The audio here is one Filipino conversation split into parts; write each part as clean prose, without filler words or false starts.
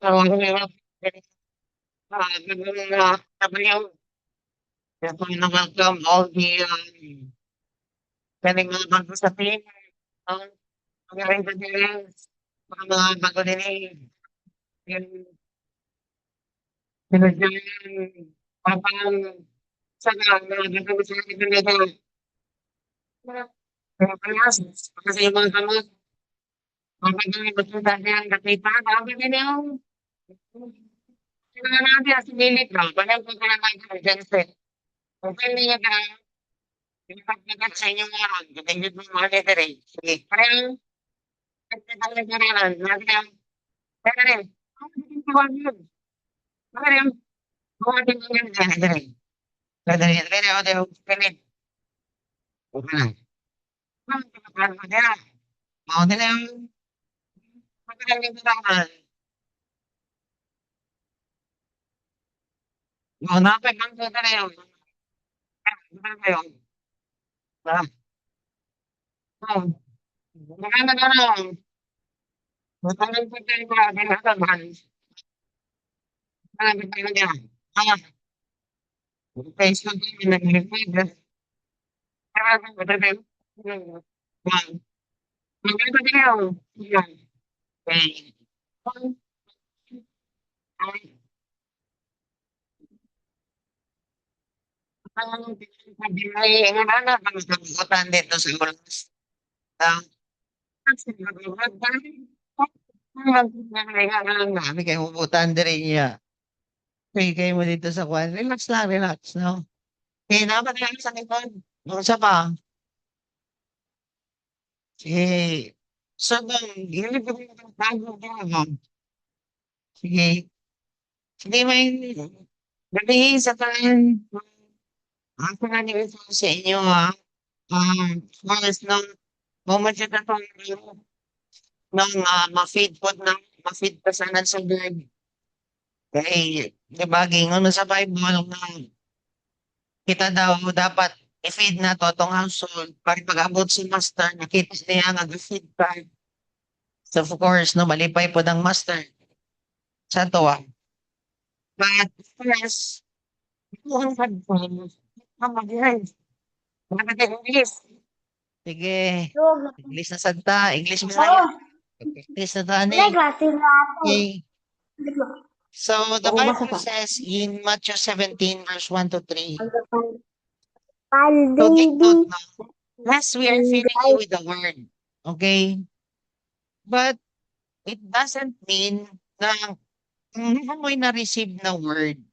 welcome all the galing mga bago sa team. Magaling pa din. Mga bago din yung pinagyan. Parang sana mga bago sa akin nito. Kasi yung mga kamot, mga bago yung magpunta niyan, nakita, sabi din yung kailangan natin as minute lang. Parang kung kailangan natin dyan, okay niya ka, pinapagpagat sa inyong mga gatingin mo mga letter eh. Sige, parang nagtatalag-aralan, natin ang, kaya rin, ang tawag yun. Kaya rin, mga tingin dyan, rin. Kaya rin, pero ako din, pinit. Okay lang. Ang pinapagpagat mo dyan. Ako din ang, magaling yung tawag. Ako napag ang tuta na yun. Ano ba yun? Ah, oh, maganda na lang. Matagal pa tayo ba, pinatagal. Ano ba tayo dyan? Ah, Facebook din, nag-repeat. Maganda din yun. Yan. Okay. Ang pagdilay, ano pang sagutan dito sa oras. Namin kayo puputan din niya. Kaya kayo mo dito sa kwan. Relax lang, relax, no? Kaya naman lang sa likod. Nung isa pa. Sige. So, hindi ko yung bago ko. Sige. Sige, may gabi sa tayo. Ako na nyo sa inyo, ha? First, nung moment siya na nung ma-feed po ma-feed pa sana sa bird. Kaya, di ba, gingon mo sa Bible na kita daw dapat i-feed na to tong household para pag-abot si master, nakita niya nga feed pa. So, of course, no, malipay po ng master sa to, ah. But, first, ito ang headphone. Mag-yan. Bakit English? Sige. English na santa. English Bisaya. English na tani. Okay. So, the Bible says in Matthew 17, verse 1 to 3. So, take note now. Yes, we are feeding you with the word. Okay? But, it doesn't mean na kung mo'y na-receive na word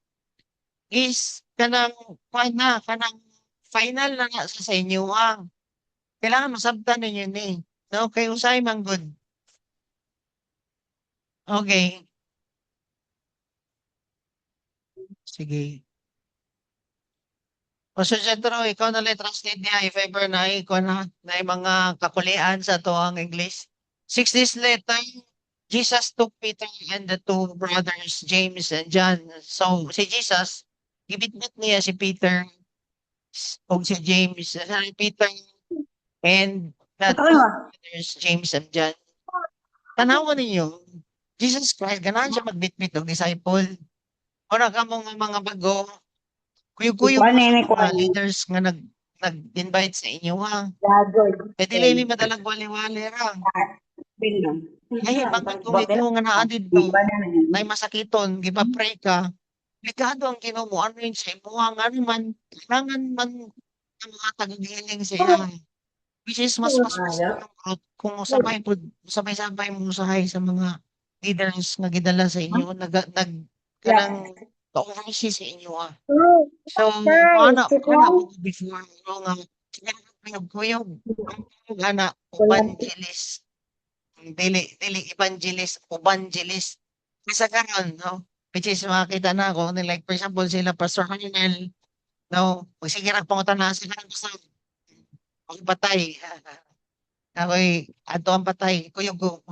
is kanang final na nga sa inyo ang kailangan masabtan ninyo ni. No? Kay usay man good. Okay. Sige. O Sir Jethro, ikaw na lang translate niya if ever na ikaw na yung mga kakulian sa to ang English. 6 days later, Jesus took Peter and the two brothers, James and John. So, si Jesus, gibitbit niya si Peter o si James, si Peter and the two brothers, James and John. Tanawan ninyo, Jesus Christ, ganahan siya magbitbit og disciple. O na ka mga bago, kuyog-kuyog mo sa mga leaders nga nag-invite sa inyo ha. E dili mi madalag wali-wali ra. Ay, magtuwid mo nga naa dito, nay masakiton, gipa-pray ka. Ligado ang Ginoo mo, ano yun sa imo nga man, kailangan man ang mga tagagiling sa iya. Which is mas yung growth kung sabay-sabay mo usahay sa mga leaders nga gidala sa inyo, kanang ka-oversee sa inyo ah. So, ana mo before ano nga kuyog-kuyog ana evangelist dili evangelist evangelist kasi karon no which is makita na ako like for example sila Pastor Hanel no sige ra pangutan na sila sa ang patay ako'y ato ang patay kuyog ko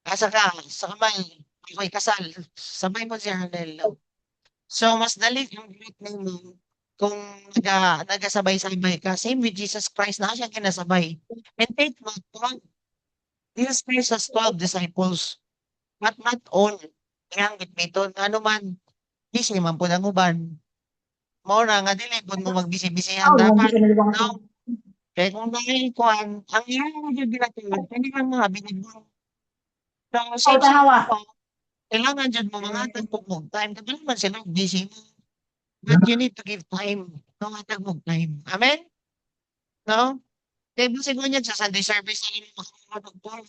asa ka sa kamay ako'y kasal sabay mo si Hanel no? So, mas dali yung greet ninyo kung nagasabay-sabay ka. Same with Jesus Christ na siya kinasabay. And take note, Jesus Christ has 12 disciples. but not all. Kaya bitbiton ano man, busy man pud ang uban. Mao na nga dili pud mo magbisi-bisihan Oh, hindi dapat, ka naliwang ko. no? Kaya kung dahil kuan, ang iyang gyud ginatawag kani nga mga binigyan. So, Oh, same sa tahawa. inyo, kailangan jud mo mangatag pug mo time, kasi naman sila busy mo. But you need to give time, mangatag mo time. Amen? No? Kaya basig mo niyan sa Sunday service sa inyo makamatag time.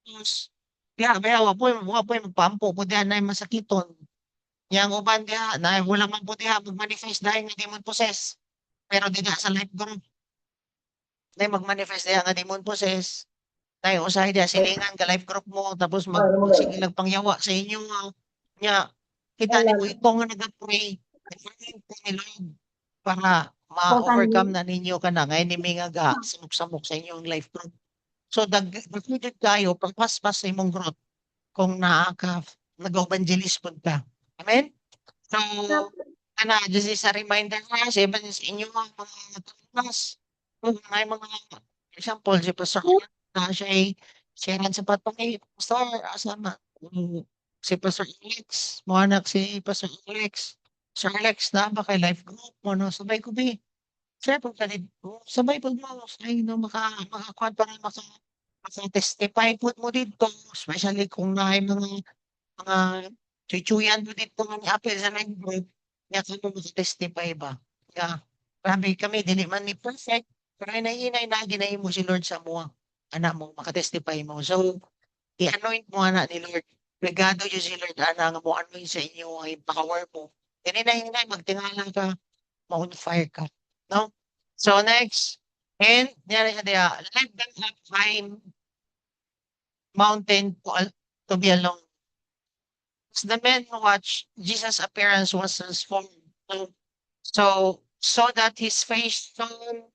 Tapos, kaya wa po'y magpaampo po diha na masakiton. Yang uban diha na wala man po diha mag-manifest dahil nga demon possess. Pero diha sa life group, dahil mag-manifest diha nga demon possess. Dahil usahay diha silingan ka life group mo tapos Oh, ano mo magsige gano'n? pangyawa sa inyo nya kita Wala nimo na. ito nga nag-pray. Ni Lord para Important ma-overcome yun. na ninyo ka na nga enemy nga ga samok-samok sa inyong life group. So dagdag kayo pagpaspas sa imong growth kung naa ka nag-evangelist pud ka. Amen? So, just is a reminder nga sa iban sa inyo mga tunas. Kung may mga example, si Pastor na siya ay sharean sa patay, Pastor, asama. Si Pastor Alex, mo anak si Pastor Alex. Sir Alex na ba kay life group mo no sabay ko bi. Sir pag kanid sabay pag mo say no makakuan para maka-testify pud mo dito especially kung naay mga chuchuyan mo dito nga ni-apil sa life group, nga kamo maka-testify ba, nga grabe kami dili man ni perfect, pero hinay-hinay na ginahimo si Lord sa amuha, ana mo maka-testify mo. So, i-anoint mo ana ni Lord, regado jud si Lord ana nga mo-anoint sa inyo ay power mo. Hinay-hinay magtingala ka, ma-on fire ka, no? So next, and niyari siya diha, let them have climb mountain to be alone. As the men watched, Jesus' appearance was transformed. So that his face shone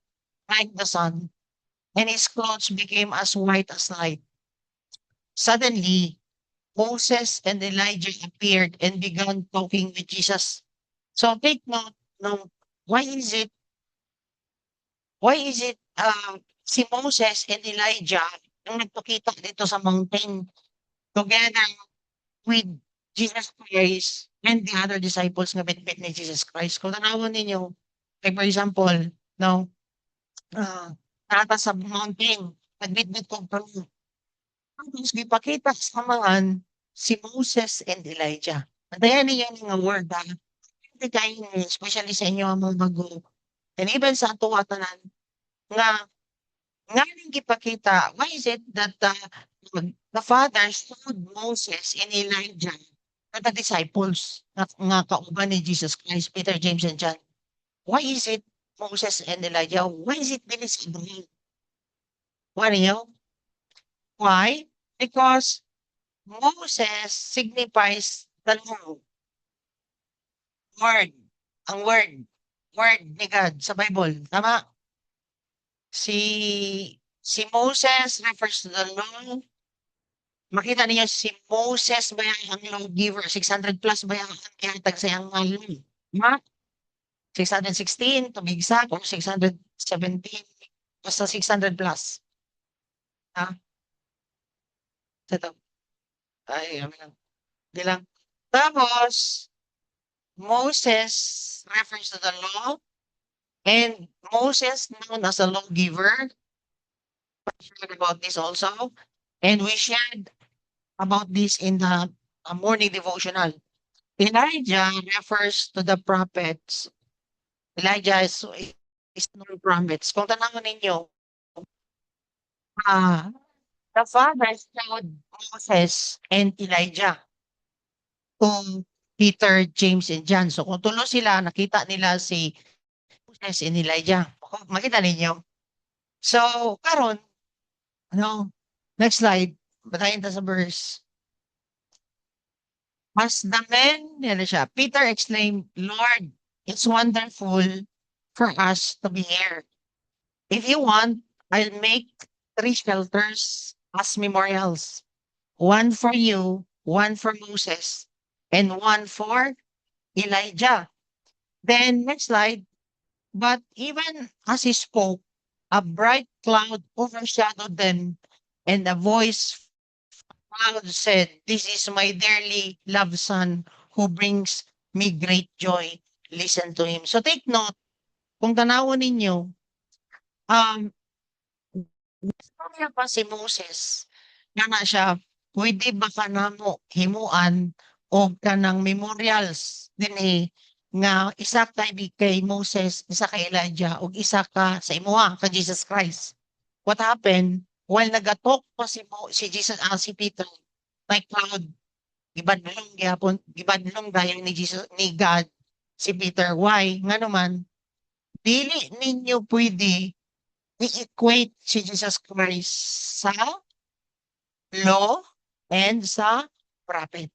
like the sun, and his clothes became as white as light. Suddenly, Moses and Elijah appeared and began talking with Jesus. So take note, no, why is it, si Moses and Elijah ang nagpakita dito sa mountain together with Jesus Christ and the other disciples nga bitbit ni Jesus Christ. Kung tanawon ninyo, like for example, no, nata sa mountain, nagbitbit kong pano. Tapos gipakita sa mga si Moses and Elijah. Antayan niyo nga word ha. Hindi kayo especially sa inyo ang mga bago. And even sa ato tanan nga nga ning gipakita, why is it that the Father showed Moses and Elijah to the disciples nga kauban ni Jesus Christ, Peter, James, and John? Why is it Moses and Elijah? Why is it Dennis Abraham? What do you know? Why? Because Moses signifies the law, word, ang word ni God sa Bible. Tama? Si Moses refers to the law. Makita niyo si Moses ba ang lawgiver, 600 plus ba ang ihatag sa iyang law? Ma? 616 to be exact or 617 basta 600 plus. Ha? Ito. Ay, ano lang. Di lang. Tapos, Moses refers to the law and Moses known as a lawgiver. We shared about this also. And we shared about this in the morning devotional. Elijah refers to the prophets. Elijah is no prophets. Kung tanawin ninyo, ah, the Father showed Moses and Elijah kung Peter, James, and John. So kung tulo sila, nakita nila si Moses and Elijah. Makita ninyo. So, karon, ano, next slide. Batayin ta sa verse. As the men, yan na siya. Peter exclaimed, Lord, it's wonderful for us to be here. If you want, I'll make 3 shelters as memorials. One for you, one for Moses, and one for Elijah. Then next slide. But even as he spoke, a bright cloud overshadowed them, and a voice God said, "This is my dearly loved son who brings me great joy. Listen to him." So take note, kung tanawon ninyo, istorya pa si Moses, nga na siya, pwede ba ka namo himuan og kanang memorials dinhi nga isa kay Moses, isa kay Elijah, ug isa ka sa imuha ka Jesus Christ. What happened? While nagatalk pa si Jesus, si Peter, may cloud, gibadlong dayon ni Jesus, ni God, si Peter. Why? Nga naman, dili ninyo pwede i-equate si Jesus Christ sa law and sa prophet.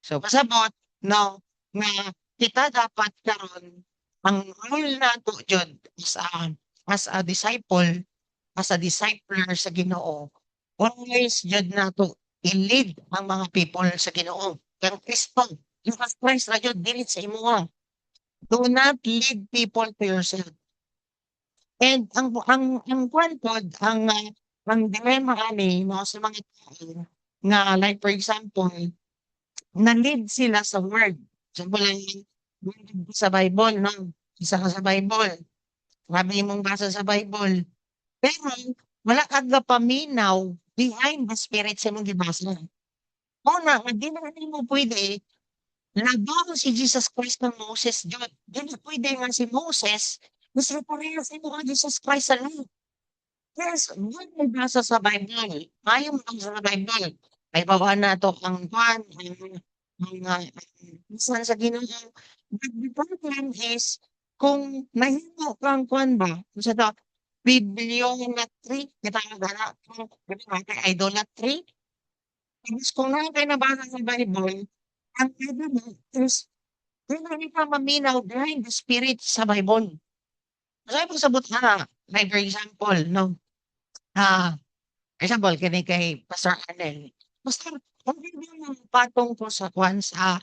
So pasabot no nga kita dapat karon ang role nato jud as a disciple, as a discipler sa Ginoo. Always jud nato i-lead ang mga people sa Ginoo. Kang Kristo, Jesus Christ ra jud dili sa imuha. Do not lead people to yourself. And ang kuwan pod, ang dilemma ani no sa mga tao nga like for example, na-lead sila sa word. Example lang sa Bible, no? Isa ka sa Bible, grabe imong basa sa Bible. Pero wala kang gapaminaw behind the spirit sa imong gibasa. Una, nga di na nimo pwede labaw si Jesus Christ ng Moses jud. Di na pwede nga si Moses mas parehas imo ang Jesus Christ sa law. Yes, yun may basa sa Bible. Ayaw mo lang sa Bible. Ay baba na to ang kwan, minsan sa Ginoo. But the problem is, kung mahimo kang kwan ba, kung sa to, bibliolatry, kita gana, kung idolatry. Tapos kung nakita nabasa sa Bible, ang pwede mo is, hindi ka maminaw behind the spirit sa Bible. Masaya po sabot na, like for example, no, ah, example kini kay Pastor Arnel. Basta ang hindi mo patong ko sa kwan sa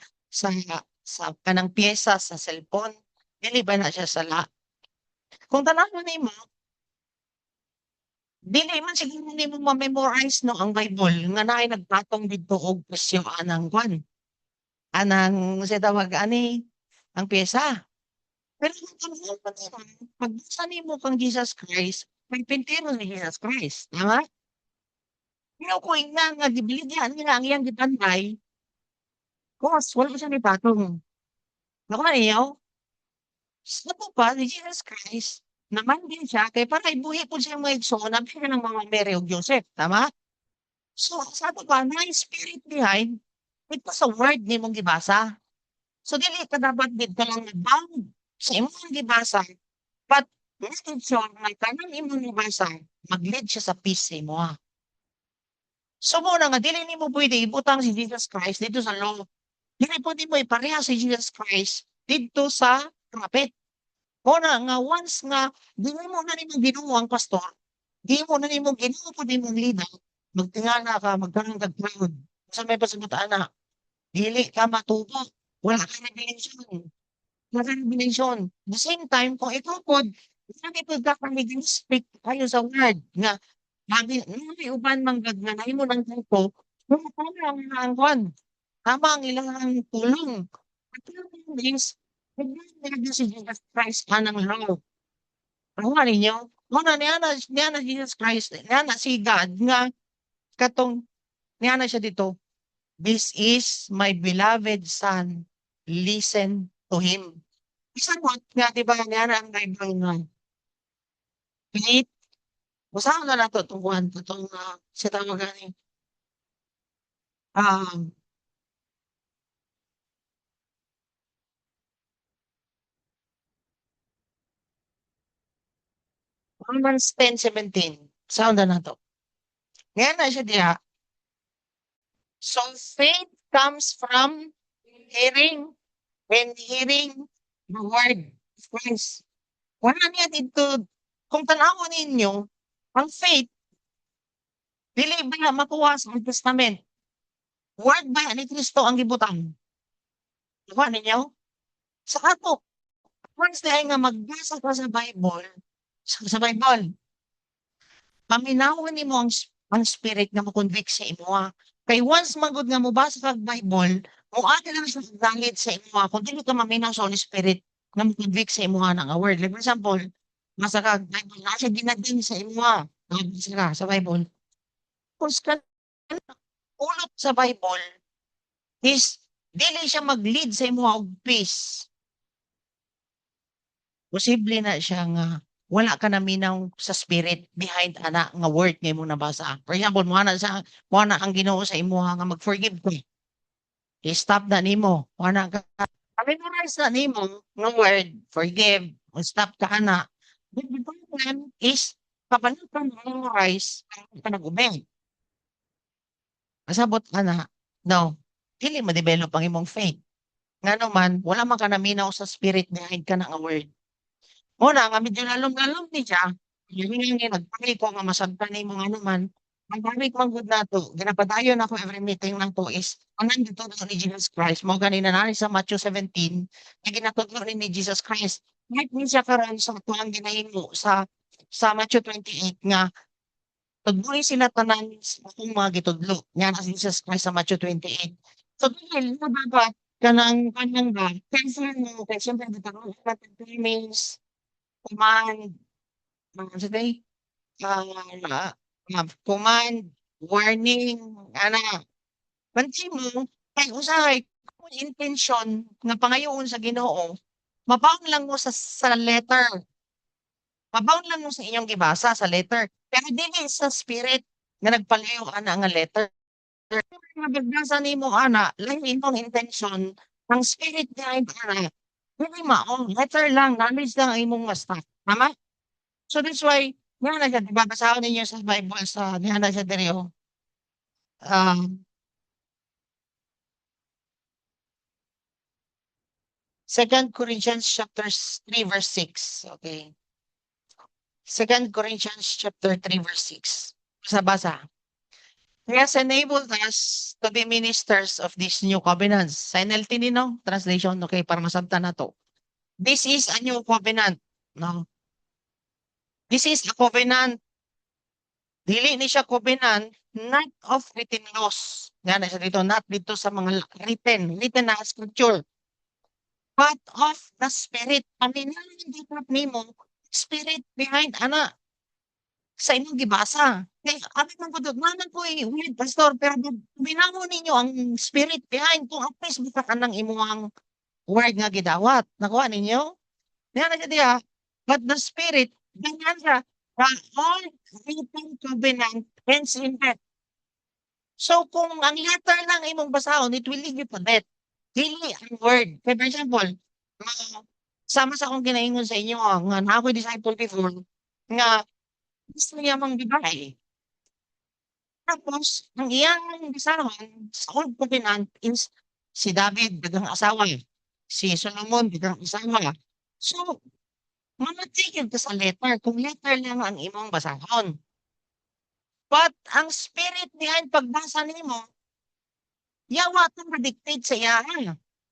kanang piyesa sa cellphone, dili ba na siya sala. Kung tanawon nimo, dili man siguro nimo ma-memorize no ang Bible nga naay nagpatong didto og presyo anang kwan, anang sa tawag ani ang piyesa. Pero kung tanawon mo nimo, pagbasa nimo kang Jesus Christ, pagpintiro ni Jesus Christ, tama? Kinukuha nga gibilidyan nila ang iyang gitambay, course wala siya nipatong. Nakuha ninyo? Sa tupad ni Jesus Christ, naman din siya kay para ibuhi po siya mga igsoon siya ng mga Mary ug Joseph, tama? So, sa ato pa na spirit behind, ito sa word nimong gibasa. So, dili ka dapat dito lang bound sa imong gibasa, but making sure na kanang imong gibasa, mag-lead siya sa peace sa imo. So, muna nga, dili nimo pwede ibutang si Jesus Christ dito sa law. Dili pwede mo ipareha si Jesus Christ dito sa prophet. Muna nga, once nga, di mo na nimo Ginoo ang pastor, di mo na nimo Ginoo po di mong leader, magtingala ka, magkaroon kag proud. Sa may pasabutaan na, dili ka matubo, wala ka revelation. Wala ka revelation. The same time, kung ikaw po, sabi po ka speak kayo sa word, nga, may uban manggag nga na mo ng tempo, kung tama ang hangkon, tama ang ilang tulong. At yung is, nagdadagdag si Jesus Christ ka ng law. Ang nga ninyo, muna niya na Jesus Christ, niya na si God, nga, katong, niya na siya dito, "This is my beloved son, listen to him." Isa mo nga, di ba, niya na ang Bible nga, faith, usahan na nato itong itong sa tawag gani, um, Romans 10:17, sound na nato. Niya na siya diha. So faith comes from hearing, and hearing the word of Christ. Wala niya dito, kung tanawon ninyo, ang faith, dili ba makuha sa Old Testament? Word ba ni Kristo ang gibutang? Nakuha ninyo? Sa ato, once dahil nga magbasa ka sa Bible, paminawon nimo ang ang spirit nga mo-convict sa imuha. Kay once magud nga mobasa kag Bible, moagi lang siya valid sa imuha kung dili ka maminaw sa Holy Spirit nga mo-convict sa imuha ng word. Like for example, basa kag Bible na siya ginagin sa imuha. Nabasa ka sa Bible. Kung sa ulot sa Bible is dili siya mag-lead sa imuha og peace. Posible na siya nga wala ka naminaw sa spirit behind ana nga word nga imong nabasa. For example, mo na ang Ginoo sa imuha nga mag-forgive ka. I-stop na nimo. Mo na ka memorize na nimo nga word, forgive, stop ka ana. But the problem is kapalit ka memorize ka nag-obey. Kasabot ana, no, dili ma-develop ang imong faith. Nga naman, wala man ka naminaw sa spirit behind ka na nga word. Una nga medyo lalom-lalom ni siya, yun nga nagpili ko nga masabtan nimo nga naman, ang gamit man gud nato, ginapadayon ako every meeting nato is anan dito ni Jesus Christ. Mao gani nanari sa Matthew 17, nga ginatudlo ni Jesus Christ. Kahit ni siya karon sa tuang ginahimo sa Matthew 28 nga tugboy sila tanan sa akong mga gitudlo. Nga na si Jesus Christ sa Matthew 28. So dili na ba kanang ba cancel mo kay siyempre dito natin 3 means command, sa day, command, warning, ana. Banti mo, kay usahay kung intensyon nga pangayoon sa Ginoo, mabaon lang mo sa letter. Mabaon lang mo sa inyong gibasa sa letter. Pero dili sa spirit nga nagpalayo ana nga letter. Nga pagbasa nimo ana, lain imong intensyon, ang spirit behind ana, dili mao, letter lang, knowledge lang ang imong basta. Tama? So that's why, nga na siya, di ba, basahon ninyo sa Bible sa, nga na siya diri, oh. Um, 2 Corinthians chapter 3 verse 6. Okay. 2 Corinthians chapter 3 verse 6. Basa-basa. He has enabled us to be ministers of these new covenants. Sa NLT nino, translation, okay, para masabtan na to. This is a new covenant. No? This is a covenant. Dili ni siya covenant, not of written laws. Nga na siya dito, not dito sa mga written na scripture. But of the spirit. Paminalan dito nimo, spirit behind ana sa imong gibasa. Kay abi man pud naman ko weird pastor pero binangon ninyo ang spirit behind kung apis bita ka nang imong word nga gidawat. Nakuha ninyo? Nga na siya diha. But the spirit, ganyan siya, the all written covenant ends in death. So kung ang letter lang imong basahon, it will lead you to death. Dili ang word. For example, sama sa akong ginaingon sa inyo, nga na ako'y disciple before, nga gusto niya mang babae. Tapos, ang iyang basahon sa Old Covenant is si David, dagang asawa. Si Solomon, dagang asawa. So, mamatigil ka sa letter kung letter lang ang imong basahon. But ang spirit behind pagbasa nimo, yawa tong ma-dictate sa iya.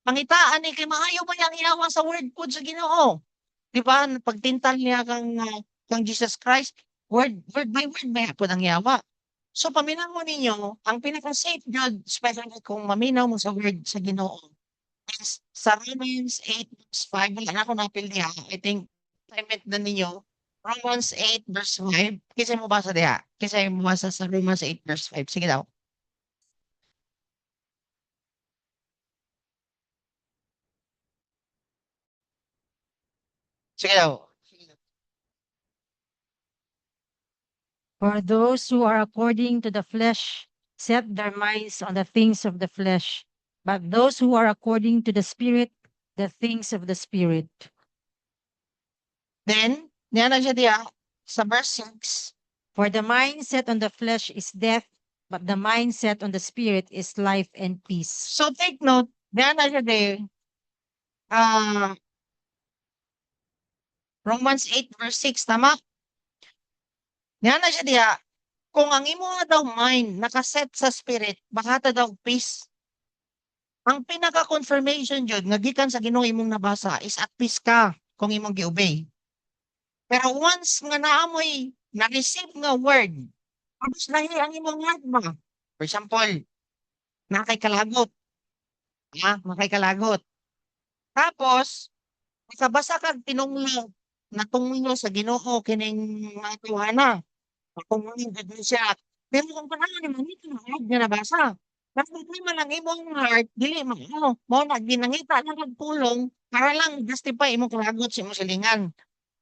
Pangitaan ni kay maayo ba yang yawa sa word po sa Ginoo? Di ba? Pagtintal niya kang Jesus Christ, word by word may hapon ang yawa. So paminaw ninyo, ang pinaka-safe jud, especially kung maminaw mo sa word sa Ginoo, is sa Romans 8 verse 5. Wala na ako napildi ha. I think, assignment na ninyo, Romans 8 verse 5. Kisay mo basa diha? Kisay mo basa sa Romans 8 verse 5. Sige daw. Sige daw. For those who are according to the flesh set their minds on the things of the flesh, but those who are according to the Spirit, the things of the Spirit. Then, niya na siya diha, sa verse 6. For the mind set on the flesh is death, but the mind set on the Spirit is life and peace. So take note, niya na siya diha, Romans 8 verse 6, tama? Niya na siya diha, kung ang imo nga daw mind nakaset sa spirit, baka ta daw peace. Ang pinaka-confirmation jud nga gikan sa Ginoo imong nabasa is at peace ka kung imong giobey. Pero once nga naamoy na-receive nga word, Tapos lahi ang imong heart ba? For example, nakay kalagot, nakay kalagot. Tapos, nakabasa kag tinunglo, natunglo sa Ginoo kining mga tuhana. Natunglo gid siya. Pero kung panahon ni manito na heart nga nabasa. Tapos problema lang imong heart, dili mo na ginangita na pulong para lang justify imong kalagot sa imong silingan.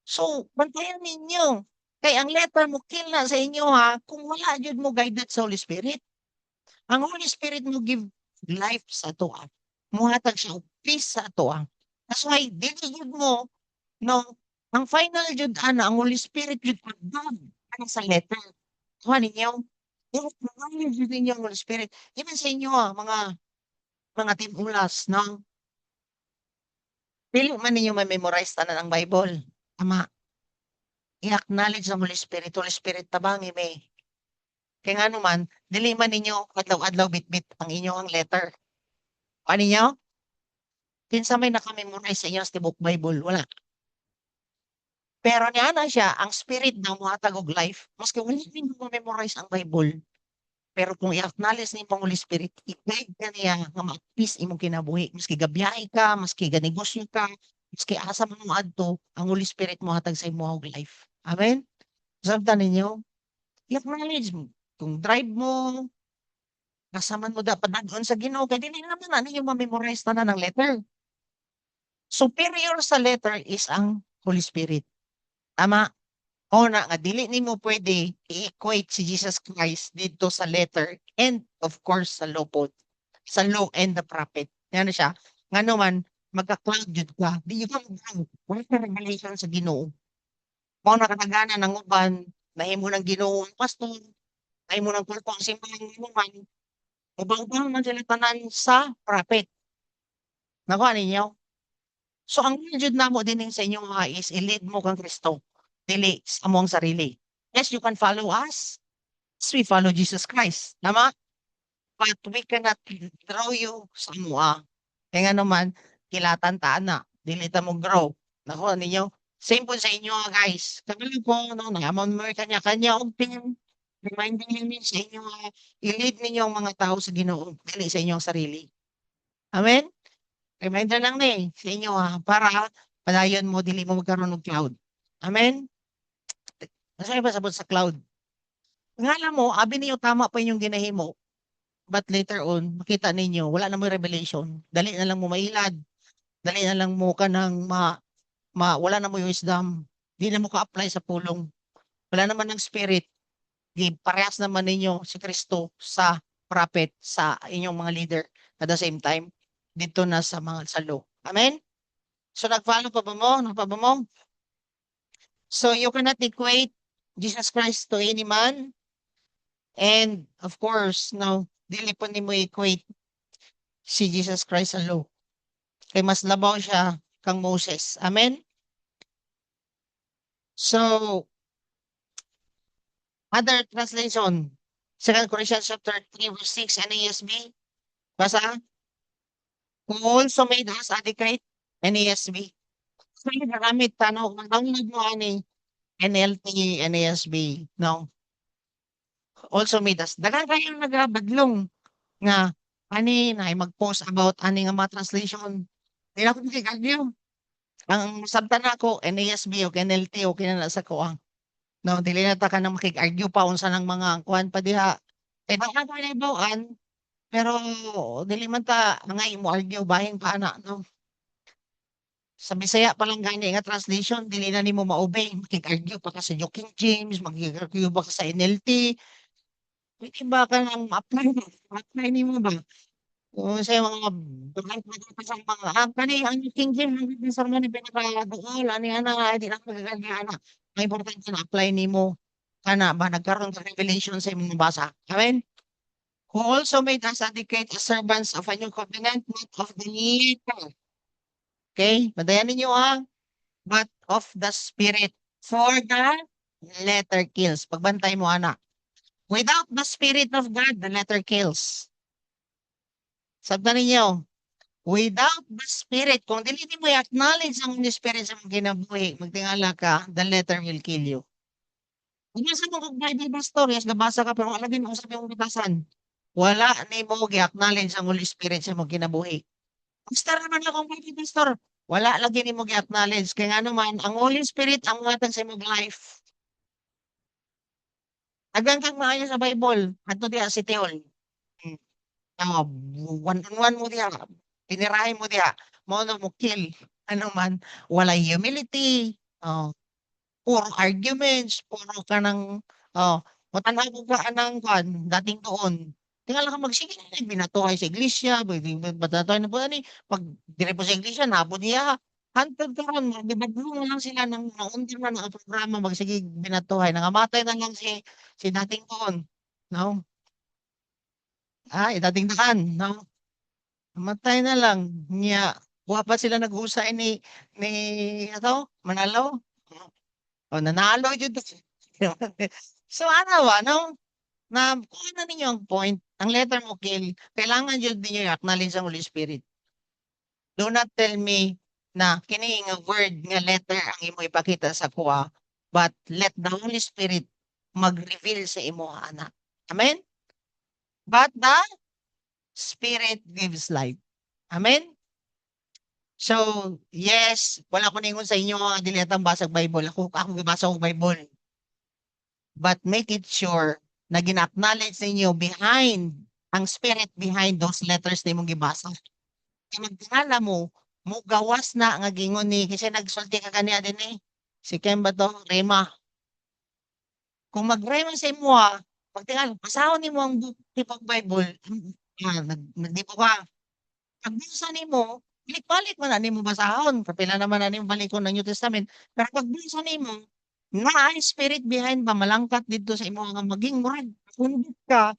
So, bantayan ninyo. Kay ang letter mo kill na sa inyo ha, kung wala jud mo guided sa Holy Spirit. Ang Holy Spirit mo give life sa atoa. Muhatag siya og peace sa atoa. That's why dili jud mo no ang final jud ana ang Holy Spirit jud agad ana sa letter. Kuha ninyo. Dili mo jud ninyo ang Holy Spirit. Even sa inyo mga team ulas no. Dili man ninyo ma-memorize tanan ang Bible. Tama. I-acknowledge ang Holy Spirit tabangi may. Kaya nga naman, dili man ninyo adlaw-adlaw bitbit ang inyong letter. Paano ninyo? Kinsa may naka-memorize sa inyong tibok Bible? Wala. Pero niya na siya, ang spirit na muhatag og life, maski wala ninyo ma-memorize ang Bible. Pero kung i-acknowledge ni Holy Spirit, i-guide ka niya nga ma-peace imong kinabuhi. Maski gabiyahe ka, maski ganegosyo ka, maski asa man mo adto, ang Holy Spirit muhatag sa imo og life. Amen? Sabta ninyo? I-acknowledge mo. Kung drive mo, kasaman mo dapat nag-on sa Ginoo kay dili naman na ninyo ma-memorize tanan ng letter. Superior sa letter is ang Holy Spirit. Tama? O na nga dili nimo pwede i-equate si Jesus Christ dito sa letter and of course sa law po. Sa law and the prophet. Yan siya. Nga naman magka-cloud jud ka. Di ka mag wala ka revelation sa Ginoo. Mao na katagana ng uban nahimo ng Ginoo ang pastor, nahimo ng kulto ang simbahan naman. Ubang-ubang man sila tanan sa prophet. Nakuha ninyo? So ang jud namo dinhi sa inyo mga is i-lead mo kang Kristo, dili sa among sarili. Yes, you can follow us as we follow Jesus Christ. Tama? But we cannot draw you sa mua. Kaya nga naman, kilatan ta na. Dili ta mo grow. Nakuha ninyo? Same po sa inyo guys. Kami po, no, naman mo kanya-kanya og team. Reminding namin sa inyo, i-lead ninyo ang mga tao sa Ginoo, dili sa inyong sarili. Amen? Reminder lang ni sa inyo para padayon mo dili mo magkaroon og cloud. Amen? Nasa ba sabot sa cloud? Ngala mo, abi niyo tama pa inyong ginahimo. But later on, makita ninyo, wala na mo revelation. Dali na lang mo mailad. Dali na lang mo kanang wala na mo yung wisdom. Di na mo ka-apply sa pulong. Wala naman ng spirit. Di parehas naman ninyo si Kristo sa prophet sa inyong mga leader at the same time dito na sa mga salo. Amen? So nag-follow pa ba mo? Nagpa ba mo? So you cannot equate Jesus Christ to any man. And of course, no, dili po ni mo equate si Jesus Christ alone. Kay mas labaw siya kang Moses. Amen? So, other translation. 2 Corinthians chapter 3 verse 6 NASB. Basa? Who also made us adequate NASB. So, yung nagamit tanong, nangungod mo ani NLT, NASB, no? Also made us. Dagan kayo nagabadlong nga ani na mag-post about ani nga mga translation. Di na ko nagigagyo. Ang sabta na ako, NASB o NLT o kinana sa ko ang no, dili na ta ka na makig-argue pa unsa ng mga kuan pa diha. Eh baka ko na ibawaan, pero dili man ta nga imo argue bahin pa ana no. Sa Bisaya pa lang gani nga translation, dili na nimo ma-obey, makig-argue pa ka sa New King James, makig-argue pa ka sa NLT. Pwede ba ka nang ma-apply ma-apply nimo ba? O sa mga blank na sa mga kani ang New King James ang sa mga pinakaduol ani ana di na magagana ana. Ang importante na apply nimo kana ba nagkaroon ka revelation sa imong basa. Amen. Who also made us adequate as servants of a new covenant, not of the letter. Okay? Badayan ninyo but of the spirit. For the letter kills. Pagbantay mo ana. Without the spirit of God, the letter kills. Sabta ninyo, without the spirit, kung dili mo i-acknowledge ang Holy Spirit sa mga kinabuhi, magtingala ka, the letter will kill you. Nabasa mo kung Bible stories, nabasa ka pero wala din mo usap yung bitasan. Wala nimo gi-acknowledge ang Holy Spirit sa imong kinabuhi. Pastor naman akong Bible pastor. Wala lagi nimo gi-acknowledge kay nga naman ang Holy Spirit ang muhatag sa imong life. Daghan kang maayo sa Bible, adto diha sa Teol. Hmm, one on one mo diha, pinirahin mo diha, mao na mo kill. Ano man, walay humility, puro arguments, puro ka ng, matanaw mo ka anang kwan, dating doon. Tingala ka magsige na binatuhay sa iglesia, batatoy na po ani, pag dire po sa iglesia, nabot niya. Hantod karon, magdibaglo na lang sila ng naundar na nga programa, magsige binatuhay, nangamatay na lang si dating doon. No? Dating daan, no? Namatay na lang niya. Wa pa sila naghusay ni Manalo. O nanalo jud. So ano ba, no? Kuha na ninyo ang point. Ang letter mo kill, kailangan jud ninyo i-acknowledge ang Holy Spirit. Do not tell me na kini nga word nga letter ang imo ipakita sa kuha, but let the Holy Spirit mag-reveal sa imo anak. Amen? But the Spirit gives life. Amen? So, yes, wala ko ningon sa inyo nga dili atang basag Bible. Ako gabasa og Bible. But make it sure na gina-acknowledge ninyo behind ang spirit behind those letters na imong gibasa. Kaya magtingala mo, gawas na nga gingon ni kasi nagsulti ka kaniya din eh. Si Ken ba to? Rema. Kung mag-rema sa imo pagtingala, basahon nimo ang tipong Bible. Nagdipo ka. Pagbasa nimo, balik-balik man na nimo basahon. Kapila naman na nimo balikon ng New Testament. Pero pagbasa nimo, na ang spirit behind ba malangkat dito sa imo nga maging murag pundit ka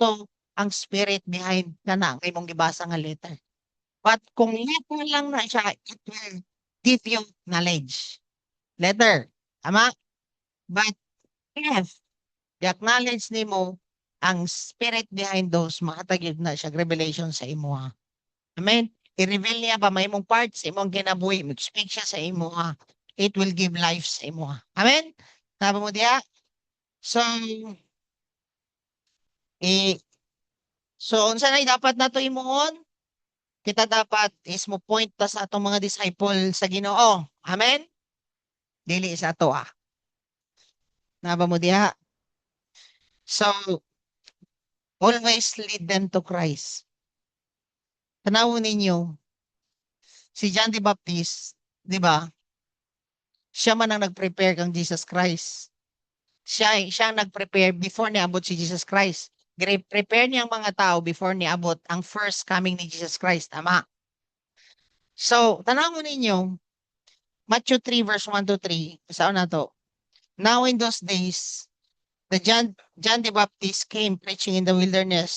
to ang spirit behind kana ang imong gibasa nga letter. But kung letter lang na siya, it will give you knowledge. Letter, tama? But if i-acknowledge nimo ang spirit behind those, makatagid na siya revelation sa imo Amen? I-reveal niya pa may imong parts, imong kinabuhi, mag-speak siya sa imo It will give life sa imo Amen? Sabi mo diya? So, unsa na dapat nato imuon? Kita dapat is mo point ta sa atong mga disciple sa Ginoo. Amen? Dili sa ato Naba mo diha? So, always lead them to Christ. Tanawon ninyo, si John the Baptist, di ba? Siya man ang nag-prepare kang Jesus Christ. Siya ang nag-prepare before niabot si Jesus Christ. Prepare niya ang mga tao before niabot ang first coming ni Jesus Christ. Tama? So, tanawon ninyo, Matthew 3 verse 1 to 3. Saan na to? Now in those days, John the Baptist came preaching in the wilderness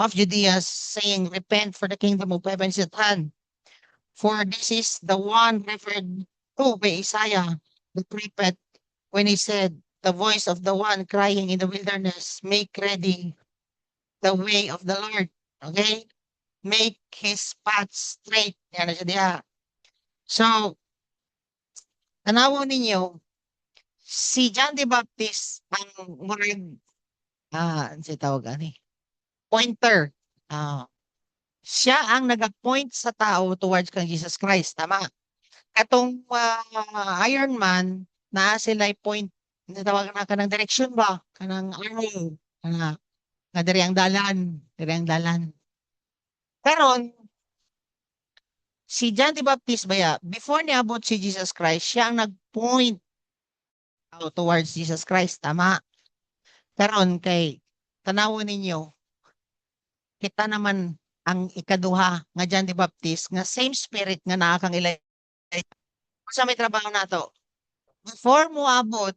of Judea, saying, repent, for the kingdom of heaven is at hand. For this is the one referred to by Isaiah the prophet when he said, the voice of the one crying in the wilderness, make ready the way of the Lord. Okay? Make his path straight. Yan na siya diha. So, tanawon ninyo, si John the Baptist ang murag si tawag ani pointer. Siya ang nag-point sa tao towards kang Jesus Christ, tama? Katong Iron Man na sila point tawag na kanang direction ba? Kanang arrow. Nga diri ang dalan. Karon si John the Baptist baya, before niabot si Jesus Christ, siya ang nag-point towards Jesus Christ, tama? Karon kay tanawon ninyo, kita naman ang ikaduha nga John the Baptist nga same spirit nga naa kang sa may trabaho nato. Before mo abot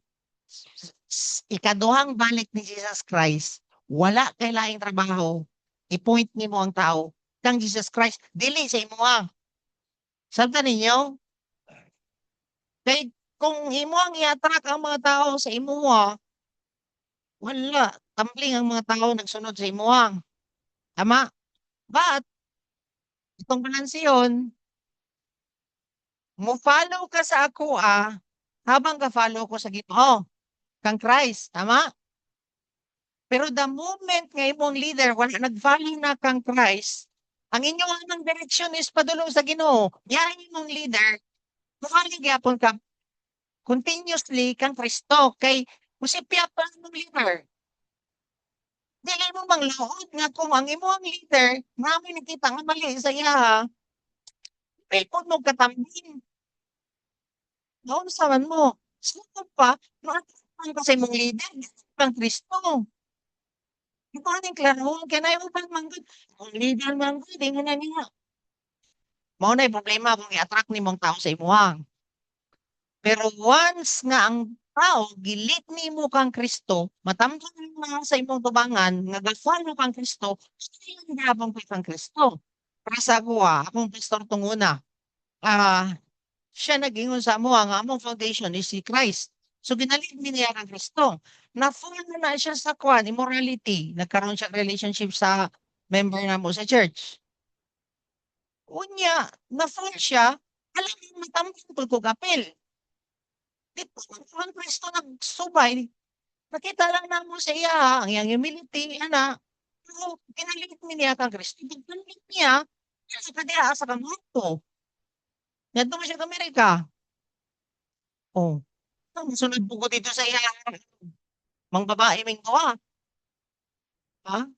ikaduhang balik ni Jesus Christ, wala kay laing trabaho, i-point nimo ang tao kang Jesus Christ, dili sa imo Sabta ninyo? Kay kung imo ang i-attract ang mga tao sa imo wala, tumbling ang mga tao nagsunod sa imo Tama? But itong balanseyon, mo follow ka sa ako habang ka follow ko sa Ginoo. kang Christ, tama? Pero the moment nga imong leader wala nag-follow na kang Christ, ang inyong ang direksyon is padulong sa Ginoo. Yan imong leader, mukhalig gyapon ka continuously kang Kristo kay musipya pa ang leader. Dili mo manglaod nga kung ang imong leader, namin nakita nga mali sa iya, pilpon mo katambin. Naunsa man mo. Sino pa, nakatapang ka sa imong leader, kang Kristo. Ito aning klaro, kaya na man manggod. Ang leader manggod, di mo na niya. Mao na problema kung i-attract nimong tao sa imuha. Pero once nga ang tao gilit nimo kang Kristo, matamtan na sa imong tubangan nga ga-follow kang Kristo, hindi gyapon kang Kristo. Para sa ako akong pastor tong una. Ah, siya nag-ingon sa amo ang among foundation is si Christ. So ginalit mi niya kang Kristo. Na-fall na siya sa kwan, immorality. Nagkaroon siya relationship sa member na mo sa church. Unya, na-fall siya, alam mo matamtan ko kapil. Di pa ang Kristo nagsubay. Nakita lang namo sa iya, ang iyang humility, ana. Pero ginalit mi niya kang Kristo. Ginalit niya, sa kadiya sa kamuto. Nandun mo siya sa Amerika. Oh, ang sunod po ko dito sa iya, mga babae may gawa. Ha?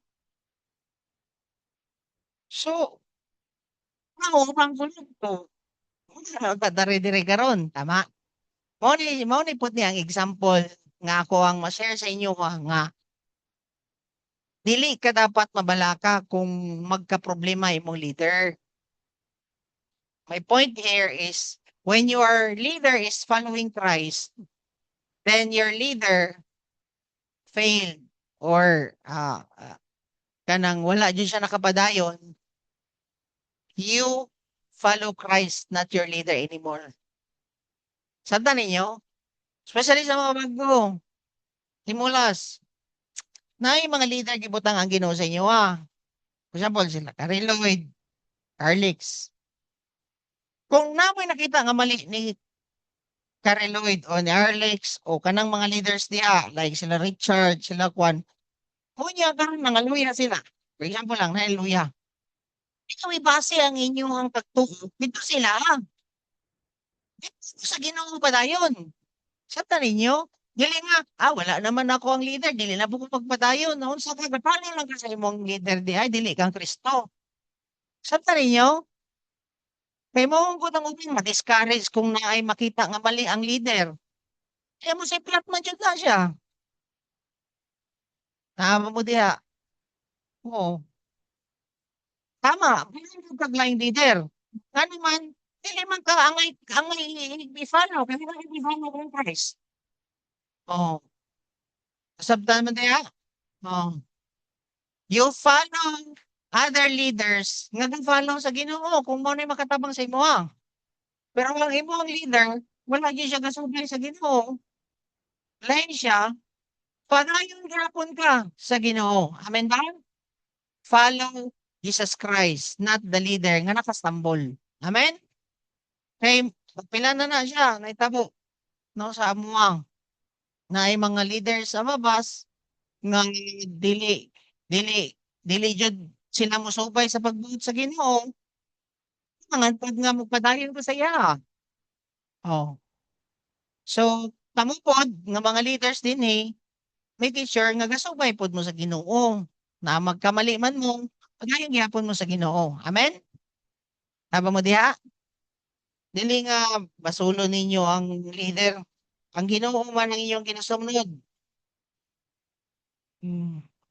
So, ako, ang sunod ko. Padari-diri karon, tama? Mao ni pud ni ang example nga ako ang ma-share sa inyo nga dili ka dapat mabalaka kung magka-problema imong leader. My point here is when your leader is following Christ, then your leader failed or kanang wala dyan siya nakapadayon, you follow Christ, not your leader anymore. Sanda ninyo? Especially sa mga bago, timulas, na yung mga leader gibutang ang Ginoo sa inyo For example, sila Carrie Lloyd, Carlix. Kung namoy nakita nga mali ni Carrie Lloyd o ni Arlex o kanang mga leaders diha, like sila Richard, sila Kwan, kunya karon mga luya sila. For example lang, na luya. Ikaw ibase ang inyong pagtuo dito sila. Dito sa Ginoo pa dayon. Sabta ninyo? Dili nga, wala naman ako ang leader, dili na po ko pagpadayon. Noon sa paano lang ka sa imong leader di ay, dili kang Kristo. Sabta ninyo? Kay mo ko nang ubing ma-discourage kung naay makita nga mali ang leader. Kaya mo si plot man dyan na siya. Tama mo diha. Oo. Tama. Bilang yung taglaing leader. Nga naman, dili man ka angay i-follow. Kasi nga i-follow kong Christ. Oo. Sabta mo diha? Oo. You follow other leaders nga nag-follow sa Ginoo kung mo na makatabang sa imo. Pero ang imong leader, wala gyud siya gasubay sa Ginoo. Lain siya, padayon gyapon ka sa Ginoo. Amen ba? Follow Jesus Christ, not the leader nga nakastambol. Amen? Kay pila na siya, naitabo no sa amuang na ay mga leaders sa mabas nga dili dili dili jud sila mosubay sa pagbuot sa Ginoo. Hangantod nga magpadayon ko sa iya. Oh. So, kamo pod nga mga leaders dinhi, make sure nga gasubay pod mo sa Ginoo. Na magkamali man mo, padayon gyapon mo sa Ginoo. Amen? Tama mo diha? Dili nga basulo ninyo ang leader. Ang Ginoo man ang inyong ginasunod.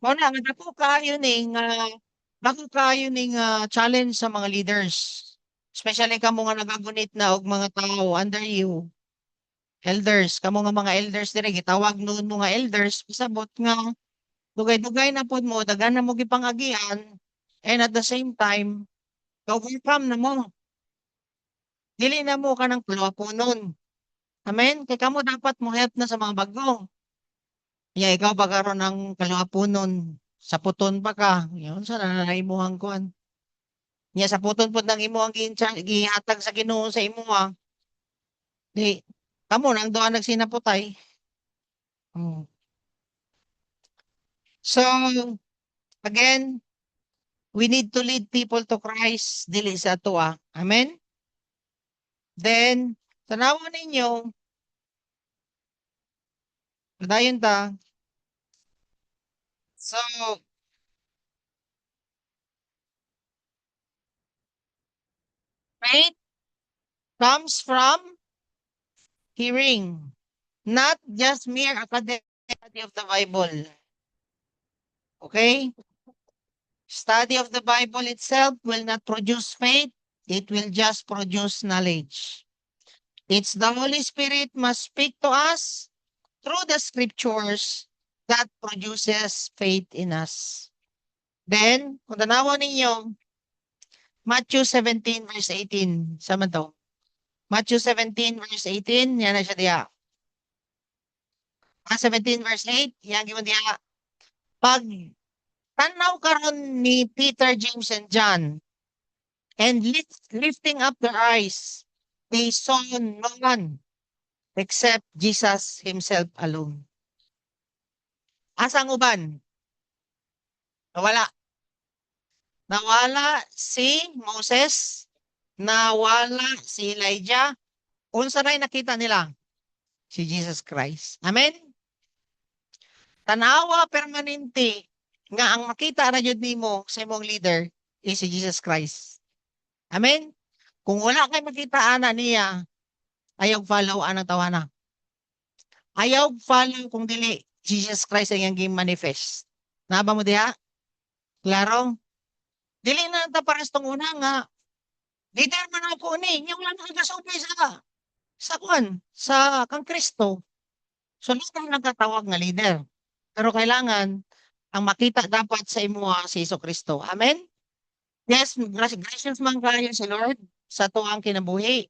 Mao na nga dako kaayo ning challenge sa mga leaders. Especially kamo nga nagagunit na og mga tao under you. Elders, kamo nga mga elders dire gitawag noon mga elders pasabot nga dugay-dugay na pod mo daghan na mo gipangagian and at the same time overcome na mo. Dili na mo kanang palawaponon. Amen? Kay kamo dapat mo help na sa mga bago. Ikaw ba karon ang kalawaponon sa puton pa ka. Yun sa nanaimuhang kuan. Sa puton pod nang imo ang gihatag sa Ginoo sa imo Di kamo nang doon nagsinaputay. Mm. So, again, we need to lead people to Christ, dili sa ato. Amen? Then, tanawan ninyo, padayon ta. So, faith comes from hearing, not just mere academic study of the Bible. Okay? Study of the Bible itself will not produce faith. It will just produce knowledge. It's the Holy Spirit must speak to us through the scriptures that produces faith in us. Then, kung tanawan ninyo, Matthew 17 verse 18. Sama to. Matthew 17 verse 18, yan na siya diya. 17 verse 8, yan gimon diya. Pag tanaw karon ni Peter, James, and John, and lifting up their eyes, they saw no one except Jesus himself alone. Asang uban? Nawala. Nawala si Moses, nawala si Elijah. Unsa ray nakita nila? Si Jesus Christ. Amen? Tanawa permanente nga ang makita ra jud nimo sa imong leader is si Jesus Christ. Amen? Kung wala kay makita ana niya, ayaw follow anang tawana. Ayaw follow kung dili Jesus Christ ang iyang manifest. Naba mo diha? Klaro? Dili na ta pares tong una nga leader man ako ni, nya wala na kagasubay sa kuan, sa kang Kristo. So leader nagkatawag nga leader. Pero kailangan ang makita dapat sa imo si Kristo. Amen? Yes, gracious man kayo si Lord sa tuang kinabuhi.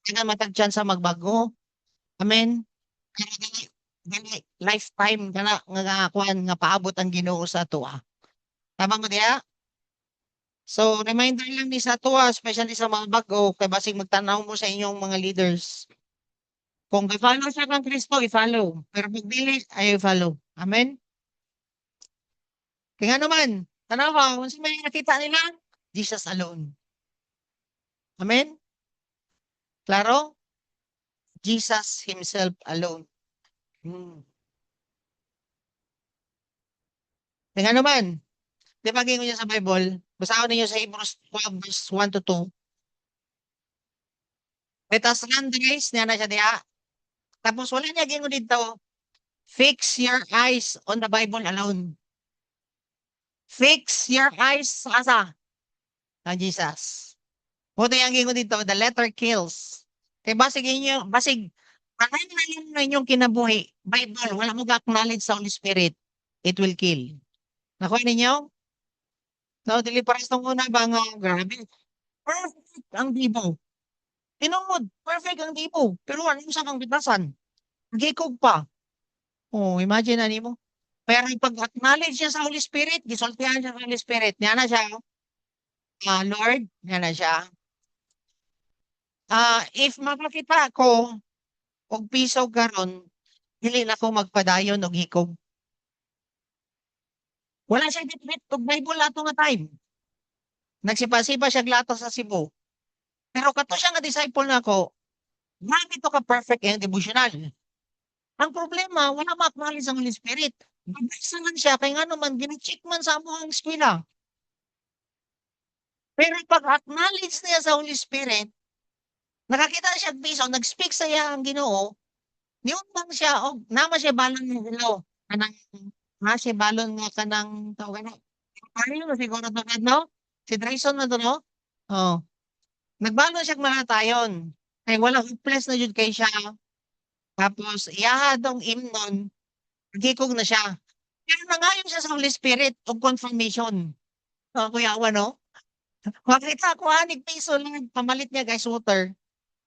Nga matag chance magbago. Amen? Pero dili lifetime kana nga kuan nga paabot ang Ginoo sa tuwa. Tama mo diha? So reminder lang ni sa tuwa, especially sa mga bago, kay basig magtanaw mo sa inyong mga leaders. Kung i-follow siya kang Kristo, i-follow. Pero pag dili, ayaw i-follow. Amen? Kaya naman, tanawa, kung may nakita nila, Jesus alone. Amen? Klaro? Jesus himself alone. Kaya naman, di ba gingon niya sa Bible, basahin niyo sa Hebrews 12 verse 1 to 2. Let us run the race, niya na siya diha. Tapos wala niya gingon dito, fix your eyes on the Bible alone. Fix your eyes sa asa? Sa Jesus. Buto yung gingon dito, the letter kills. Kaya basig inyo, basig, anay na inyong kinabuhi, Bible, wala mo ga-acknowledge sa Holy Spirit, it will kill. Nakuha ninyo? No, dili pares tong una ba nga, grabe, perfect ang Bibo. Tinungod, perfect ang Bibo. Pero ano sa kang bitasan? Gikog pa. Oh, imagine ani mo. Pero pag-acknowledge niya sa Holy Spirit, gisultihan siya sa Holy Spirit. Niya na siya, Lord, niya na siya. If makakita ko og piso karon, dili na ko magpadayon og hikog. Wala siya bitbit og Bible ato nga time. Nagsipa-sipa siya glato sa Cebu. Pero kato siya nga disciple nako, grabe to ka perfect ang devotional. Ang problema, wala ma-acknowledge ang Holy Spirit. Babasa man siya, kaya nga naman, gina-check man sa amuang eskwela. Pero pag-acknowledge niya sa Holy Spirit, nakakita siya piso, nag-speak sa iya ang Ginoo, niumbang siya, o nama siya balon ng Ginoo, kanang, siya balon nga kanang, tawag na, paano mo siguro to, no? Si Drayson na to, no? Oh. Nagbalon siya malatayon. Kaya wala hopeless na jud kay siya. Tapos, iyaha dong imnon, gikog na siya. Pero nangayon siya sa Holy Spirit o confirmation. Kuya Awa, no? Makita ko, anig piso lang, pamalit niya guys water.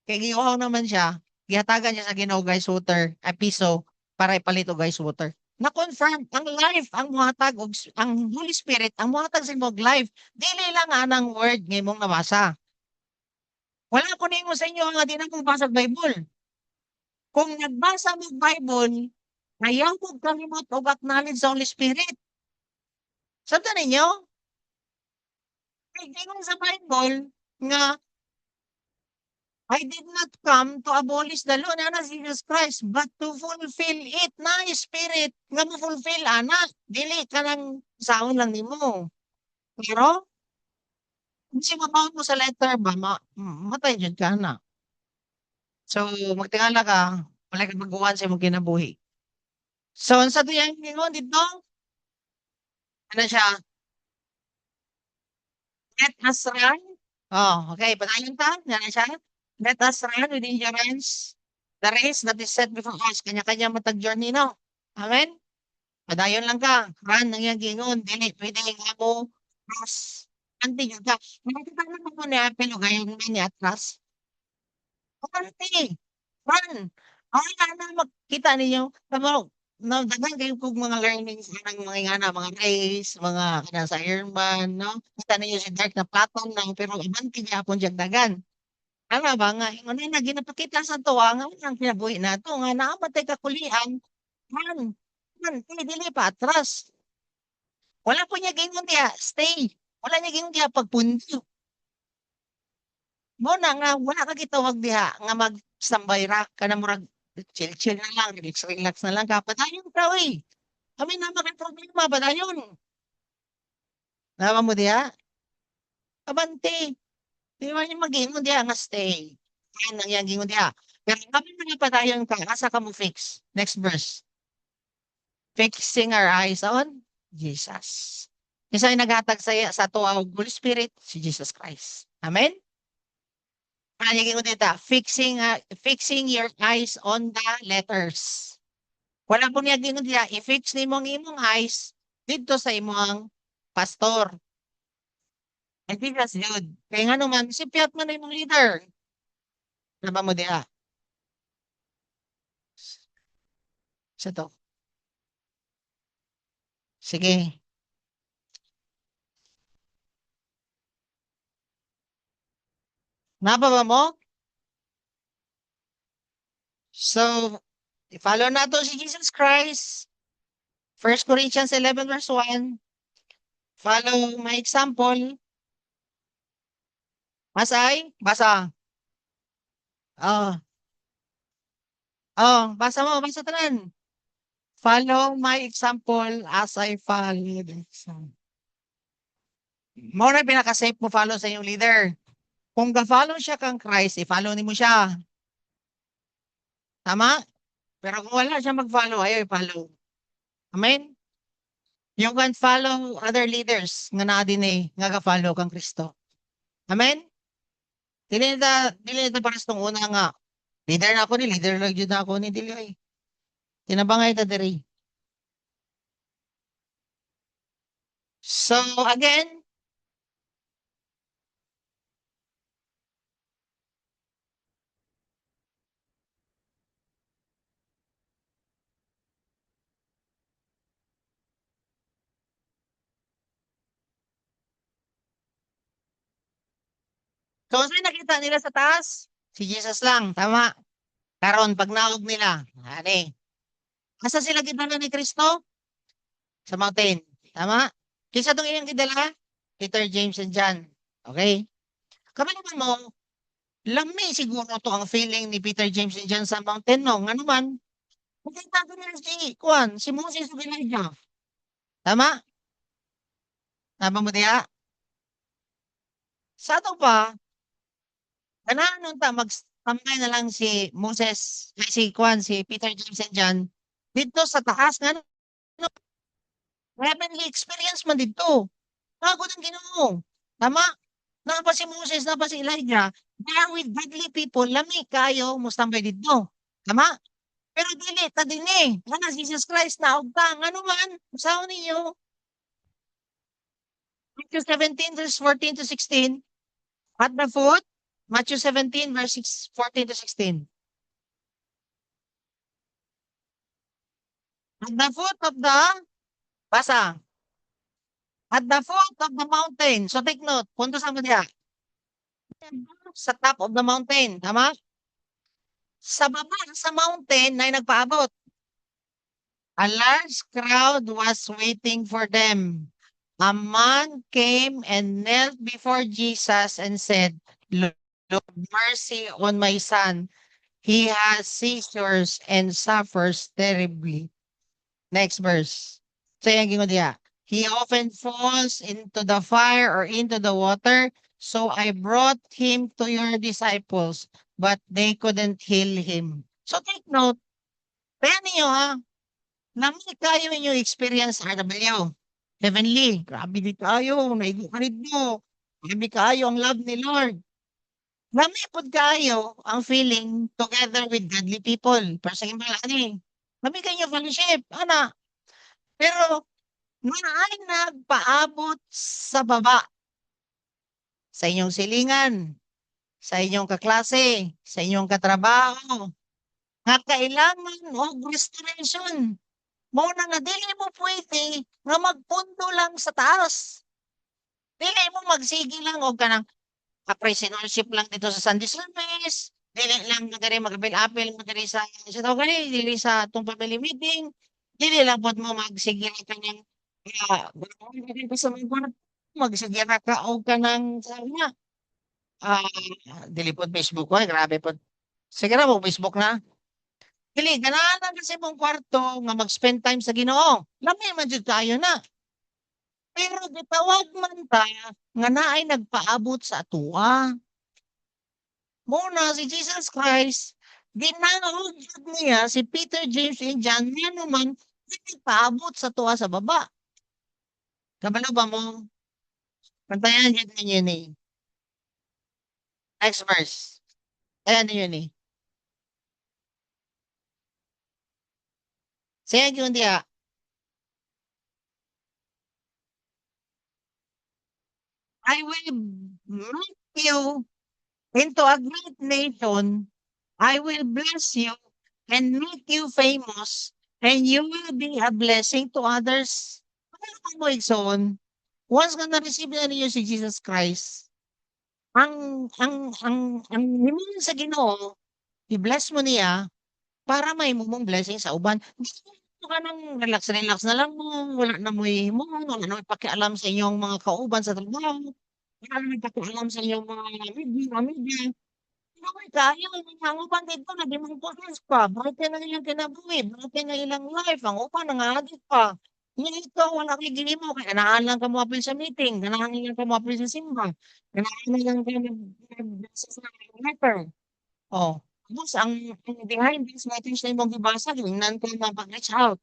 Kaya giuhaw naman siya, gihatagan niya sa Ginoo guys water, piso, para ipalit o guys water. Na-confirm, ang life, ang muhatag, ang Holy Spirit, ang muhatag sa imong life, dili lang anang word ng imong nabasa. Wala ko ninyo sa inyo nga di na kong basa Bible. Kung nagbasa mo Bible, Ayaw mo kalimot o acknowledge sa Holy Spirit. Sabi ninyo, gingon sa Bible nga I did not come to abolish the law na Jesus Christ, but to fulfill it na Spirit nga mo fulfill anak. Dili ka nang saon lang nimo. Pero kung mabawat mo sa letter ba, matay jud ka na. So magtingala ka, wala ka magawan sa imong kinabuhi. So unsa to yang gingon dito? Ano siya? Let us run. Oh, okay. Padayon ta. Yan siya. Let us run with endurance the race that is set before us. Kanya-kanya matag journey, no? Amen? Padayon lang ka. Run ang iyang gingon. Dili, pwede nga mo cross. Anti yun ka. Nakita naman mo na pero gayon na ni atras. Anti. Run. Ay, na makita ninyo. Tama, no, daghan kayo kog mga learnings ng mga ingana, mga race, mga kana sa Ironman, no? Kita ninyo si Dark na Platon lang, pero abanti gyapon jag dagan. Ano ba nga, ingon na ginapakita sa tuwa nga ang kinabuhi nato nga naamatay kakulian. Man, man, dili pa atras. Wala po niya gingon diha, stay. Wala niya gingon diha pagpundo. Mo na nga wala ka gitawag diha nga mag-standby ra kana murag chill-chill na lang, relax-relax na lang ka. Padayon ka oy. Kami na may problema, padayon. Nawa mo diha? Abante. Di ba niya mag-ingon diha nga stay. Yan ang iyang gingon diha. Pero kami mga padayon ka, asa ka mo fix? Next verse. Fixing our eyes on Jesus. Isa yung naghatag sa tuwa og Holy Spirit, si Jesus Christ. Amen? Panagiging ko dito, fixing your eyes on the letters. Wala po niya gingon diya, i-fix ni mong imong eyes dito sa imong pastor. And that's good. Kaya nga naman, sipiat mo na imong leader. Naba mo diya. Sa to. Sige. Nababa mo? So, i-follow nato si Jesus Christ. 1 Corinthians 11 verse 1. Follow my example. Masay? Basa. Oh. Oh, basa mo, basa tanan. Follow my example as I follow the example. Mo na pinaka-safe mo follow sa iyong leader. Kung ga-follow siya kang Christ, i-follow nimo siya. Tama? Pero kung wala siya mag-follow, ayaw i-follow. Amen? You can follow other leaders nga naa din nga ga-follow kang Kristo. Amen? Dili na pares tong una nga. Leader na ako ni, leader lang jud na ako ni dili ay. Tinabangay ta diri. So again, so saan nakita nila sa taas? Si Jesus lang, tama. Karon pag naog nila, ani. Asa sila gidala ni Kristo? Sa mountain. Tama? Kinsa tong iyang gidala? Peter, James, and John. Okay? Kami naman mo, lami siguro to ang feeling ni Peter, James, and John sa mountain, no? Nga naman, nakita ko nila si Moses ug Elijah. Tama? Tama mo diha? Sa ato pa, ganahan ta magtambay na lang si Moses, ay si Peter, James, and John dito sa taas nga no, heavenly experience man dito. Bago ng Ginoo. Tama? Napa si Moses, napa si Elijah, they are with godly people, lami kayo mustambay dito. Tama? Pero dili ta dinhi. Nga Jesus Christ na og ta ano man, usaw ninyo. Matthew 17 verse 14 to 16. At the foot, Matthew 17 verse 14 to 16. At the foot of the, basa. At the foot of the mountain. So take note, punto sa mo diha. Sa top of the mountain, tama? Sa baba sa mountain na nagpaabot. A large crowd was waiting for them. A man came and knelt before Jesus and said, Lord, mercy on my son. He has seizures and suffers terribly. Next verse. So yan gingon diha. He often falls into the fire or into the water. So I brought him to your disciples, but they couldn't heal him. So take note, kaya niyo ha, naman kayo inyong experience RW. Heavenly, grabe di kayo, naigo ka dito. Grabe kayo ang love ni Lord. Nami pod kayo ang feeling together with godly people. Pero sa imbalani, nami kayo fellowship, ana. Pero naay nagpaabot sa baba sa inyong silingan, sa inyong kaklase, sa inyong katrabaho, nga kailangan og restoration. Mao na nga dili mo pwede nga magpundo lang sa taas. Dili mo magsige lang og kanang praise and worship lang dito sa Sunday service. Dili lang na diri mag-apil-apil mo diri sa tawag gani dili sa atong family meeting. Dili lang pod mo magsige lang kanyang sa mga kwarto, magsige ra ka og kanang sabi nga dili pod Facebook oy grabe pod. Sige na mo Facebook na. Dili ganahan kasi mong kwarto nga mag-spend time sa Ginoo. Lami man jud kayo na. Pero gitawag man ta nga naay nagpaabot sa atoa. Muna si Jesus Christ, ginahog jud niya si Peter, James, and John nga naman nagpaabot sa tuwa sa baba. Kabalo ba mo? Pantayan jud ninyo ni. Next verse. Ayan ninyo ni. Saya yun diya. I will make you into a great nation. I will bless you and make you famous, and you will be a blessing to others. Ano mo igsoon? Once nga na-receive na niyo si Jesus Christ, ang himuon sa Ginoo, i-bless mo niya para mahimo mong blessing sa uban. Gusto ka nang relax-relax na lang mo, wala na mo'y himon, wala na mo'y pakialam sa inyong mga kauban sa trabaho, wala na mo'y pakialam sa inyong mga media. Nakoy kayo, ang uban dito nagimong-focus pa, brighten na ilang kinabuhi, brighten na ilang life, ang uban nangaagit pa. Nga ikaw wala kay gihimo kay ganahan lang ka moapil sa meeting, ganahan lang ka moapil sa simba, ganahan lang ka sa letter. Oh, tapos ang behind these letters na imong gibasa gingnan ko mapag-reach out.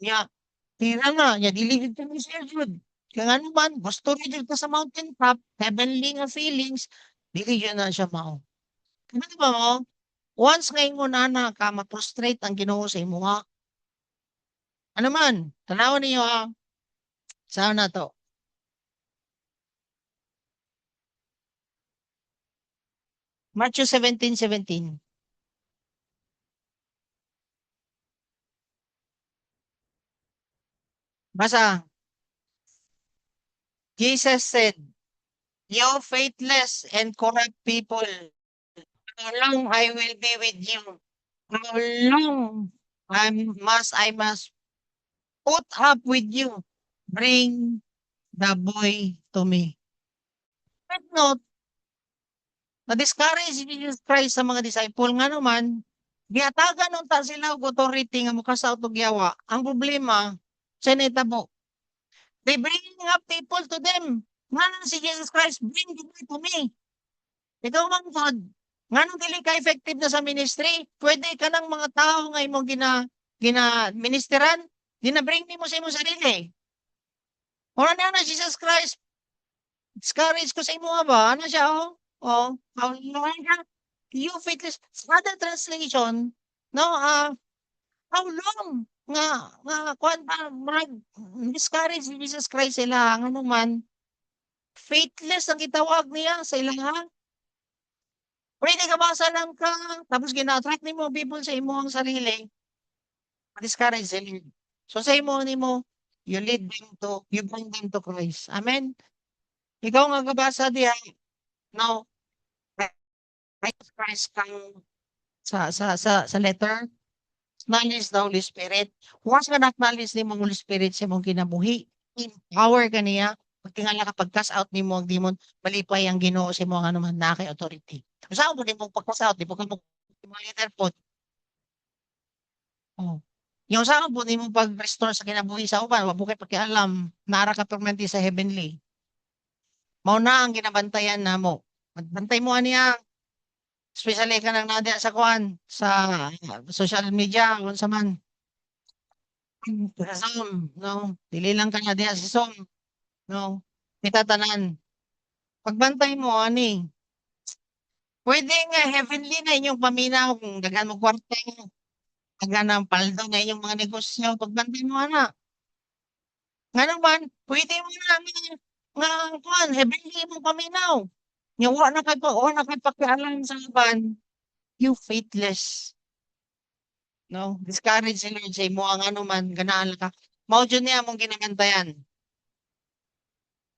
Nya tira na, nya dili gid kami Sir Jude. Kaya nga naman, gusto rin dito sa mountain top, heavenly nga feelings, dili yun na siya mao. Ano ba mo? Once nga ingon ana ka ma-prostrate ang Ginoo sa imuha. Ano man, tanawon niyo ha. Saan na to? Matthew 17:17. Basa. Jesus said, "You faithless and corrupt people, how long I will be with you? How long I must put up with you? Bring the boy to me." Take note, na-discourage si Jesus Christ sa mga disciple nga naman, giatagan unta sila og authority nga mukasaw og yawa. Ang problema, sa nahitabo, they bringing up people to them. Nga nang si Jesus Christ, bring the boy to me. Ikaw mang God, nga nang dili ka effective na sa ministry, pwede ka ng mga tao nga imong ministeran, gina-bring nimo sa imong sarili. Ora na Jesus Christ, discourage ko sa imo ba? Ano siya how long you faithless. Sa other translation, no, how long nga kuan pa discourage ni Jesus Christ sila nga naman faithless ang gitawag niya sa ilaha. Pwede ka basa lang ka, tapos gina-attract nimo people sa imong sarili. Ma-discourage sila. So sa imo nimo, you bring them to Christ. Amen. Ikaw nga gabasa diha, no, Jesus Christ kang sa letter, acknowledge the Holy Spirit. Once nga na-acknowledge ni mong Holy Spirit sa mong kinabuhi, empower ka niya, pagtingala ka, pag-cast out ni mo ang demon, malipay ang Ginoo sa mga anuman na kay authority. Kung saan mo din mong pag-cast out, di po ka mo leader po. Oh. Yung saan po din mong pag-restore sa kinabuhi sa uban, wag mo kay pakialam, nara ka permanente sa heavenly. Mao na ang ginabantayan namo. Magbantay mo aniya, especially ka nang nadia sa kuan sa social media unsa man. Sa Zoom, no? Dili lang ka na diha sa Zoom, no? Kita tanan. Pagbantay mo ani. Pwede nga heavenly na inyong paminaw kung daghan mo kwarta, daghan ang paldo na inyong mga negosyo, pagbantay mo ana. Nga naman, pwede mo na nga kuan heavenly mo paminaw. Nya wa na kay pakialam sa uban, you faithless. No? Discourage si Lord sa imo ang ano man, ganahan ka. Mao jud niya among ginabantayan.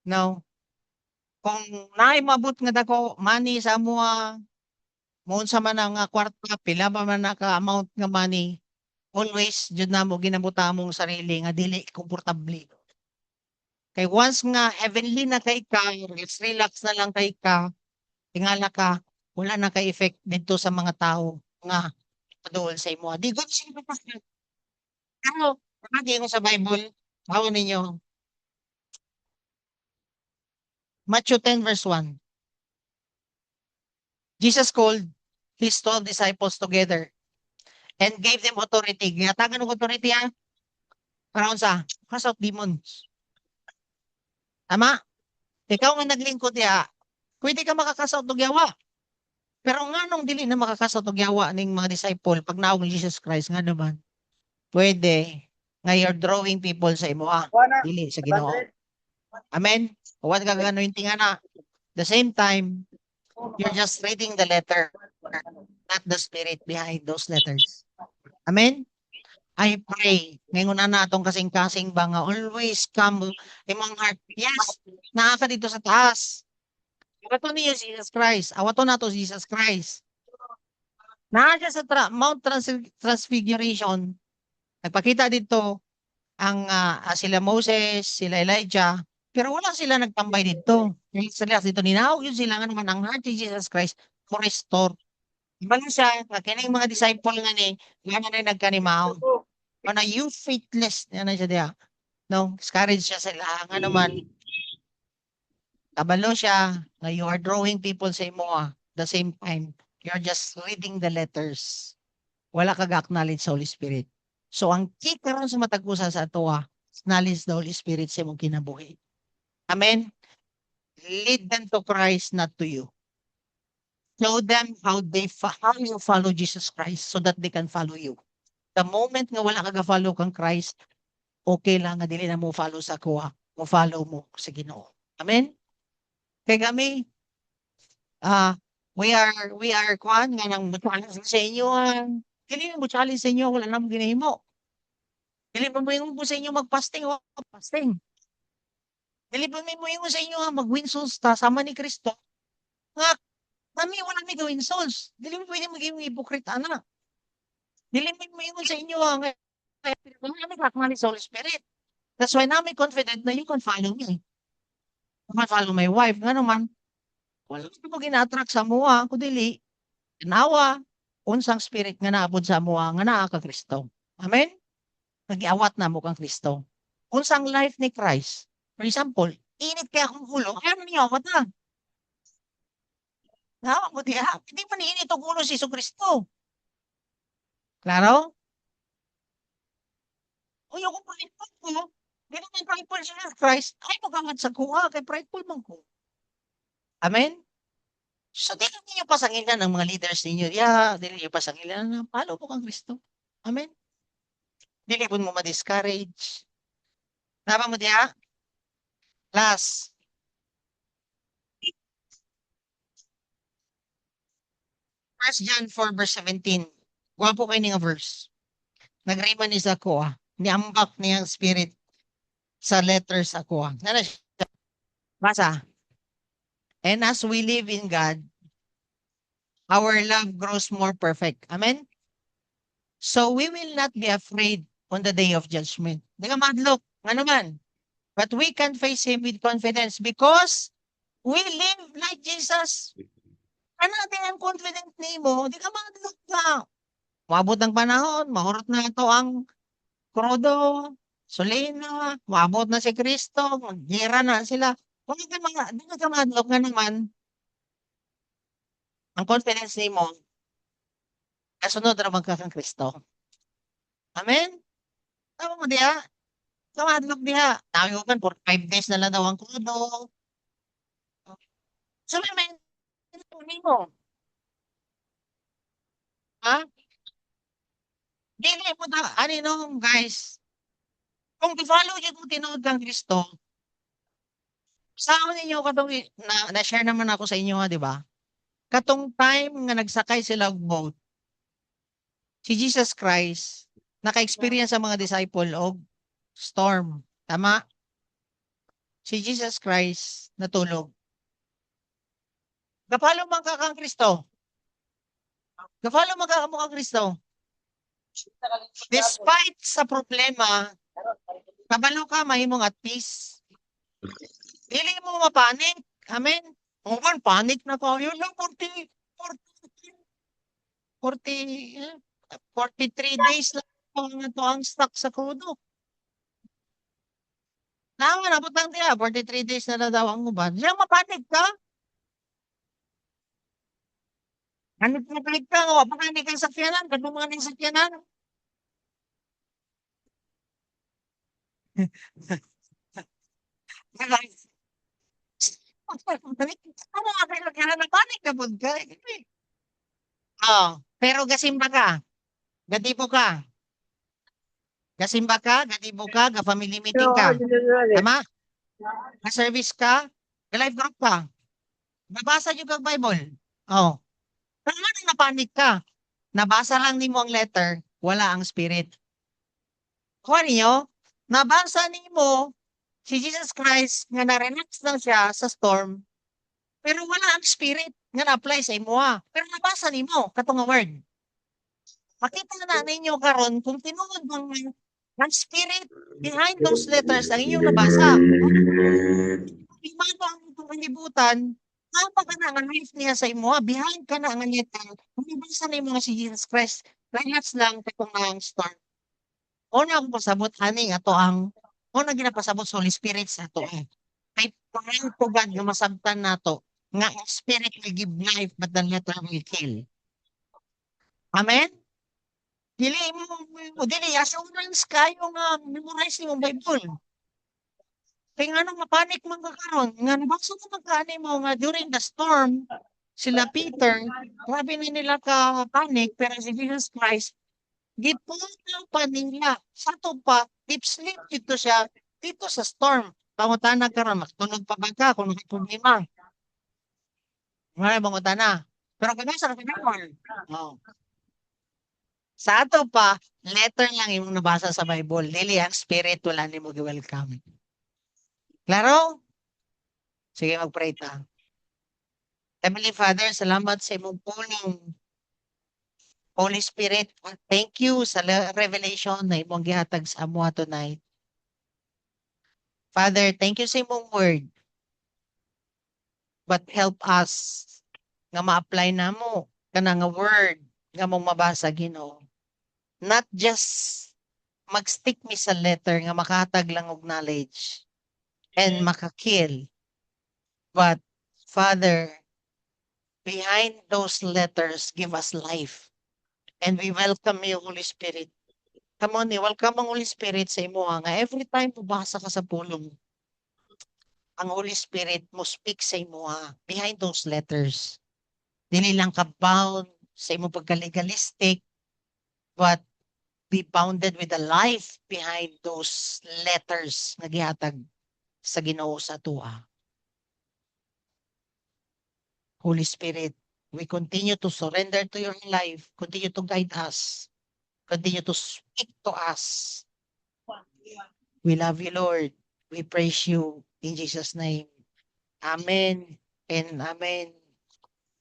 No? Kung naay maabot nga dako money sa amuha, mo unsa man ang kwarta, pila pa man ka amount nga money, always jud namo ginabuta mong sarili nga dili komportable. Kay once nga heavenly na kay ka, relax na lang kay ka, tingala ka, wala na kay effect dito sa mga tao nga paduol sa imo. Di good sila pa. Pero, lagi ko sa Bible, bawo ninyo, Matthew 10 verse 1. Jesus called his 12 disciples together and gave them authority. Ginatagan ng authority ha? Para sa cast out demons. Tama? Ikaw nga naglingkod ya, pwede ka makakast out og yawa. Pero nga nung dili na makakast out og yawa ning mga disciple pag naog ni Jesus Christ nga naman, pwede nga you're drawing people sa imo dili sa Ginoo. Amen? What ka anointing ana? The same time, you're just reading the letter, not the spirit behind those letters. Amen? I pray, ngayon na atong kasing-kasing ba nga always come imong heart. Yes, naa ka dito sa taas. Awato niyo Jesus Christ. Awato na to Jesus Christ. Naa siya sa Mount Transfiguration. Nagpakita dito ang sila Moses, sila Elijah, pero wala sila nagtambay dito. Sila dito ninawag yun sila nga naman ang heart ni Jesus Christ to restore. Iba na siya, kining mga disciple nga ni, nga na nagkanimaw. Na you faithless, na siya diya. No, discourage siya sila. Nga naman, kabalo siya, na you are drawing people sa imo the same time. You're just reading the letters. Wala kag acknowledge sa Holy Spirit. So, ang key karon sa matag-usa sa ato acknowledge the Holy Spirit sa imong kinabuhi. Amen? Lead them to Christ, not to you. Show them how you follow Jesus Christ so that they can follow you. The moment nga wala ka follow kang Christ, okay lang nga dili na mo follow sa kuha, mo follow mo sa Ginoo. Amen? Kay kami, we are kwan nga nang challenge sa inyo. Dili mo challenge sa inyo, wala na mo ginahimo. Dili mo mo sa inyo magpasting o fasting. Dili mo mo sa inyo mag-win souls ta sama ni Kristo. Nga kami wala mi gawin souls. Dili mo pwede maging hipokrita na. Dili mo sa inyo nga wala mi kakmali sa Holy Spirit. That's why namin confident na you can follow me. You can follow my wife. Nga naman, wala ko gina-attract sa mua. Kung dili, nawa, unsang spirit nga naabot sa mua, nga naa ka Kristo. Amen? Nag-iawat na mo kang Kristo. Unsang life ni Christ. For example, init kaya akong ulo, ayaw niyo awat na. Nawa mo diya, hindi pa niinit ang ulo si Iso Kristo. Klaro? Uy, ako prideful ko. Di naman prideful si Jesus Christ. Ay, magamat sa kuha, kay prideful man ko. Amen? So, di ninyo pasangilan ng mga leaders ninyo. Di ninyo pasangilan na palo po kang Kristo. Amen? Dili po mo ma-discourage. Tama mo diya? Last. First John 4 verse 17. Kuha po kayo nga verse. Nagriman is ako niambak niyang spirit sa letters ako Nana siya? Basa. And as we live in God, our love grows more perfect. Amen? So we will not be afraid on the day of judgment. Di ka madlok, ano man. But we can face Him with confidence because we live like Jesus. Ano din ang confident nimo? Di ka madlok ka. Maabot ng panahon, mahurot na ito ang Krodo, Solina, maabot na si Kristo, maghira na sila. Di ka madlok nga naman, ang confidence nimo, kasunod naman ka kang Kristo. Amen? Tama mo diha? Kamadlok diha. Tawag for 5 days na lang daw ang Krodo. So, may nimo. Ha? Dili mo na, ano no, guys, kung i-follow niyo kung tinuod kang Kristo, saan ninyo katong na-share naman ako sa inyo, di ba? Katong time nga nagsakay sila og boat, si Jesus Christ, naka-experience sa mga disciple og storm. Tama? Si Jesus Christ natulog. Kapalo man ka kang Kristo. Kapalo man ka kang Kristo. Despite sa problema, kabalo ka, mahimong at peace. Dili mo mapanik. Amen? Uban, panic na ko. Yun lang, 43 days lang ang stuck sa krudo. Naman, abot lang diya, 43 days na daw ang uban. Siya mapanik ka? Ano mapanik ka? O, mapanik ka sa sakyanan? Ganun mga ng sakyanan? Ano nga kayo kaya na panik na pod ka? Oh, pero gasimba ka. Gatibo ka. Gasimba ka, gatibo ka, ga-family meeting ka. Tama? Ga-service ka, ga-life group ka. Nabasa niyo kang Bible. Oh. Pero ano napanik ka? Nabasa lang nimo ang letter, wala ang spirit. Kuha niyo, nabasa nimo si Jesus Christ nga na-relax lang siya sa storm, pero wala ang spirit nga na-apply sa imo. Pero nabasa nimo katong nga word. Makita na ninyo karon kung tinuod ang spirit behind those letters ang inyong nabasa. Imano ang itong kalibutan, tama ka na nga life niya sa imo, behind ka na nga letter, nabasa na imo nga si Jesus Christ, relax lang katong ang storm. Una akong pasabot ani ato ang una ginapasabot sa Holy Spirit sa ato kay parang to God nga masabtan nato nga ang spirit will give life but the letter will kill. Amen? Dili mo dili assurance kayo nga memorize nimong Bible. Kay nga mapanik man ka karon nga nabasa ko magkaani mo nga during the storm sila Peter, grabe na nila ka panic pero si Jesus Christ gipunaw pa nila. Sa to pa, deep sleep dito siya, dito sa storm. Pangutana ka ron, magtunog pa ba ka kung may problema? Wala pangutana. Pero kung nasa Bible, oh. Sa ato pa, letter lang yung nabasa sa Bible. Dili ang spirit, wala ni mo welcome. Klaro? Sige, mag-pray ta. Heavenly Father, salamat sa imong pulong Holy Spirit, thank you sa revelation na imong gihatag sa amo tonight. Father, thank you sa imong word. But help us nga ma-apply namo kana nga word nga mong mabasa Ginoo. Not just mag-stick mi sa letter nga makahatag lang og knowledge and makakill. But Father, behind those letters, give us life. And we welcome you, Holy Spirit. Come on, welcome ang Holy Spirit sa imo nga every time pabasa ka sa pulong, ang Holy Spirit mo speak sa imo behind those letters. Dili lang ka bound sa imo pagka-legalistic, but be bounded with the life behind those letters na gihatag sa Ginoo sa tuwa. Holy Spirit, we continue to surrender to your life, continue to guide us, continue to speak to us. We love you, Lord. We praise you in Jesus' name. Amen and amen.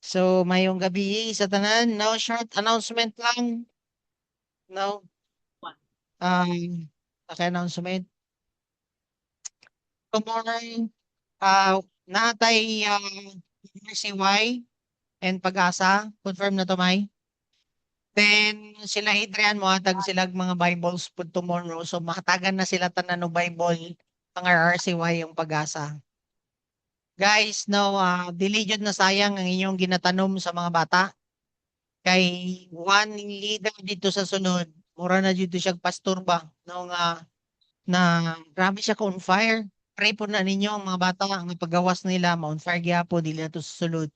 So, mayong gabi sa tanan. Now, short announcement lang. no? Announcement. Tomorrow, natay CY and Pag-asa. Confirm na to, May. Then, sila Adrian, mohatag sila mga Bibles po tomorrow. So, mahatagan na sila tanan ng Bible ang RRCY yung Pag-asa. Guys, no, dili jud na sayang ang inyong ginatanom sa mga bata. Kay one leader dito sa sunod, mura na dito siya pastor ba, no, nga na grabe siya ka on fire. Pray po na ninyo ang mga bata, ang paggawas nila, ma-on fire gyapon dili na to susulod.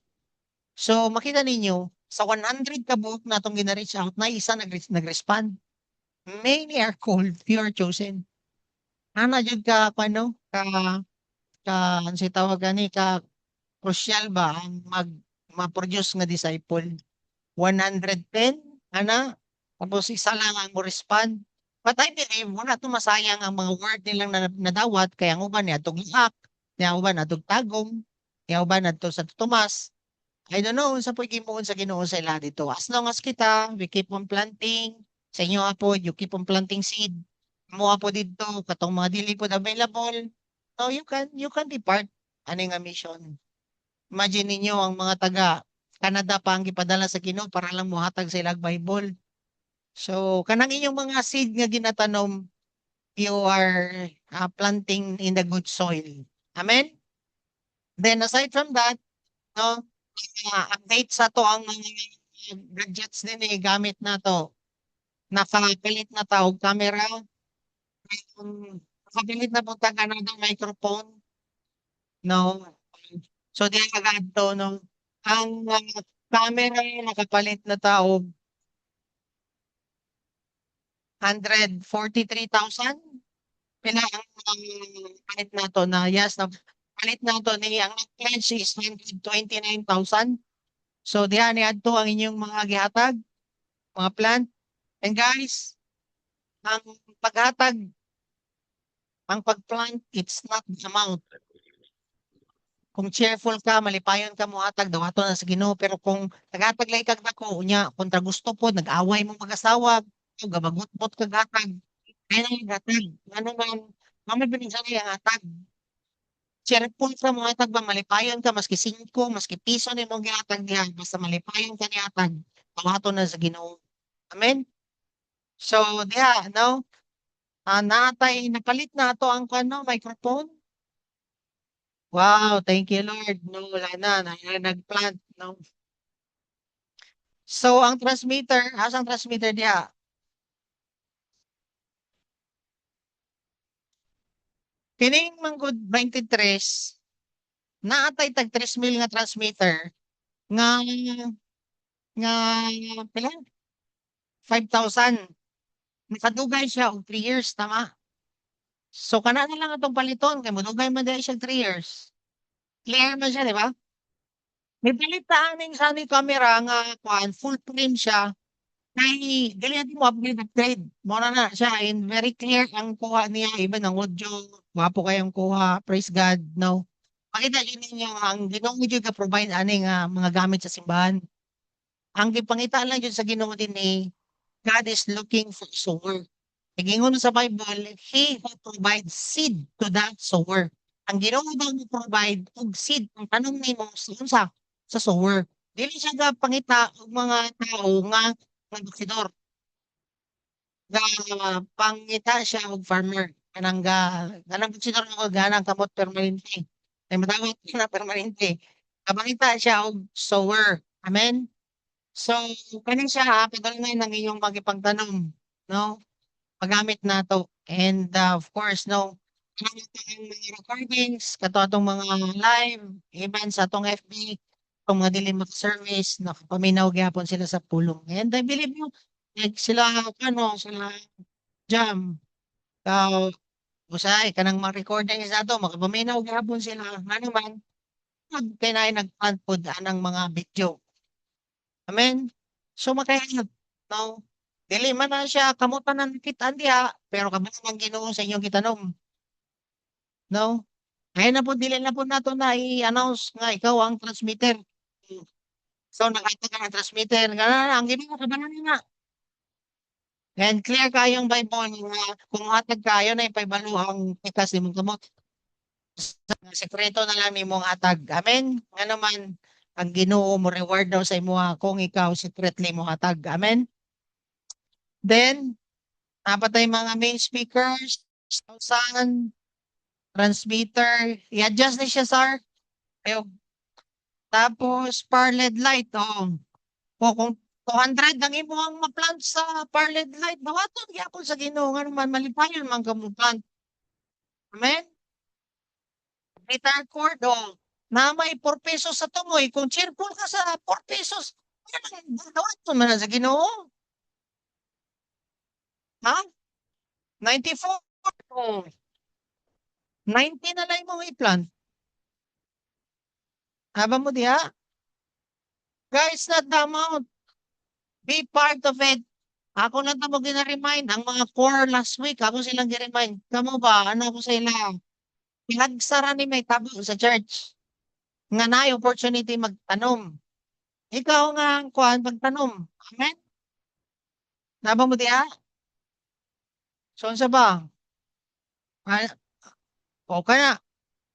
So, makita ninyo, sa 100 ka buok na itong gina-reach out, na isa nag-respond. Many are called, few are chosen. Ana jud ka, ano, ano si tawag gani, crucial ba ang ma-produce nga disciple? 110, ana, tapos isa lang ang mo respond. But I believe, wala to masayang ang mga word nilang nadawat, kaya ang uban niya itong iak, kaya ang uban na itong tagong, kaya ang uban na ito sa tumas. I don't know, sa po gimuon sa Ginoo sa ila dito. As long as kita, we keep on planting, sa inyo po, you keep on planting seed. Mo po dito, katong mga dili po available. So you can be part ani nga mission. Imagine ninyo ang mga taga Canada pa ang gipadala sa Ginoo para lang mohatag sa ilang Bible. So kanang inyong mga seed nga ginatanom, you are planting in the good soil. Amen? Then aside from that, no, update sa to ang mga gadgets din gamit na to. Nakapalit na ta og camera. Nakapalit na po ta kanang microphone. No. So di agad to no. Ang camera nakapalit na ta og 143,000. Pila ang palit na to na yes na palit na to ni ang pledge is 129,000. So diha ni adto ang inyong mga gihatag, mga plant. And guys, ang paghatag, ang pagplant, it's not the amount. Kung cheerful ka, malipayon ka mo hatag, dawato na sa Ginoo. Pero kung naghatag lay kag dako, unya, kontra gusto po, nag-away mo mag-asawa, gabagot-bot kag hatag. Kaya na hatag. Ano man, mamay binisang ang hatag. Cheerful ka mo hatag ba, malipayon ka, maski 5, maski piso ni mong gihatag niya, basta malipayon ka ni hatag, dawato na sa Ginoo. Amen? So, diha, no? Natay, napalit na to ang kano, microphone. Wow, thank you Lord. No, wala na nag-plant. No? So, ang transmitter, asang transmitter diha? Kining manggod 23, naatay tag 3,000 nga transmitter, nga, nga, pila? 5,000. Nakadugay siya og 3 years, tama? So, kana na lang atong paliton, kay madugay man dahil siya 3 years. Clear man siya, di ba? May palit ta aning sa ni camera nga full frame siya. Kay dili natin mo upgrade. Muna na siya and very clear ang kuha niya, even ang audio, wapo kayong kuha, praise God, no? Makita yun ninyo ang Ginoo jud ka provide ani nga mga gamit sa simbahan. Ang gipangita lang jud sa Ginoo din ni God is looking for sower. Nagingon sa Bible, He who provides seed to that sower. Ang Ginoo daw mo provide og seed ang tanong nimo sa unsa sa sower. Dili siya ga pangita og mga tao nga nagsidor. Pangita siya og farmer. Kanang sidor mo ganang kamot permanente. Ay matawag na permanente. Kapangita siya og sower. Amen? So, kani siya padalnay ng iyong magipagtanom, no? Paggamit nato. And of course, no, gamit ang mga recordings, kato atong mga live events sa atong FB, itong mga dili service, nakapaminaw gyapon sila sa pulong. And I believe you, like sila, sila jam, usay, kanang mga recordings nato, makapaminaw gyapon sila, nga naman, kaya na nagpantod anang mga video. Amen? So, makahilap, no? Dili man na siya kamutan ng kitaan diha, pero kabayan ang Ginoo sa inyong gitanom. No? Kaya na po, dili na po nato na i-announce nga ikaw ang transmitter. So, nakita ka ng transmitter. Ang Ginoo, kabayan na. And clear kayong Bible nga kung hatag kayo na ipabalo ang pikas ni mong kamot. Sekreto na lang ni mong hatag. Amen? Nga naman, ang Ginoo mo reward daw sa imo kung ikaw secretly mo hatag. Amen? Then, napatay mga main speakers, sound, transmitter, i-adjust ni siya, sir. Ayun. Tapos, power LED light, oh. O kung 200 ang imo ang ma-plant sa power LED light, dawaton gyapon sa Ginoo nga naman malipayon man ka mo plant. Amen? Guitar cord, oh. Na may 4 pesos sa tumoy, kung cheerful ka sa 4 pesos, yan ang dawaton man na sa Ginoo. Ha? 94. Oh. 90 na lang mo i-plant. Haba mo diha? Guys, not the amount. Be part of it. Ako lang tamo gina-remind. Ang mga core last week, ako silang gina-remind. Kamo ba? Ano ko sa ila? Pinagsara ni may tabo sa church. Nga na opportunity magtanom. Ikaw nga ang kuhan magtanom. Amen? Naba mo diya? So, sa ba? Ah, okay na.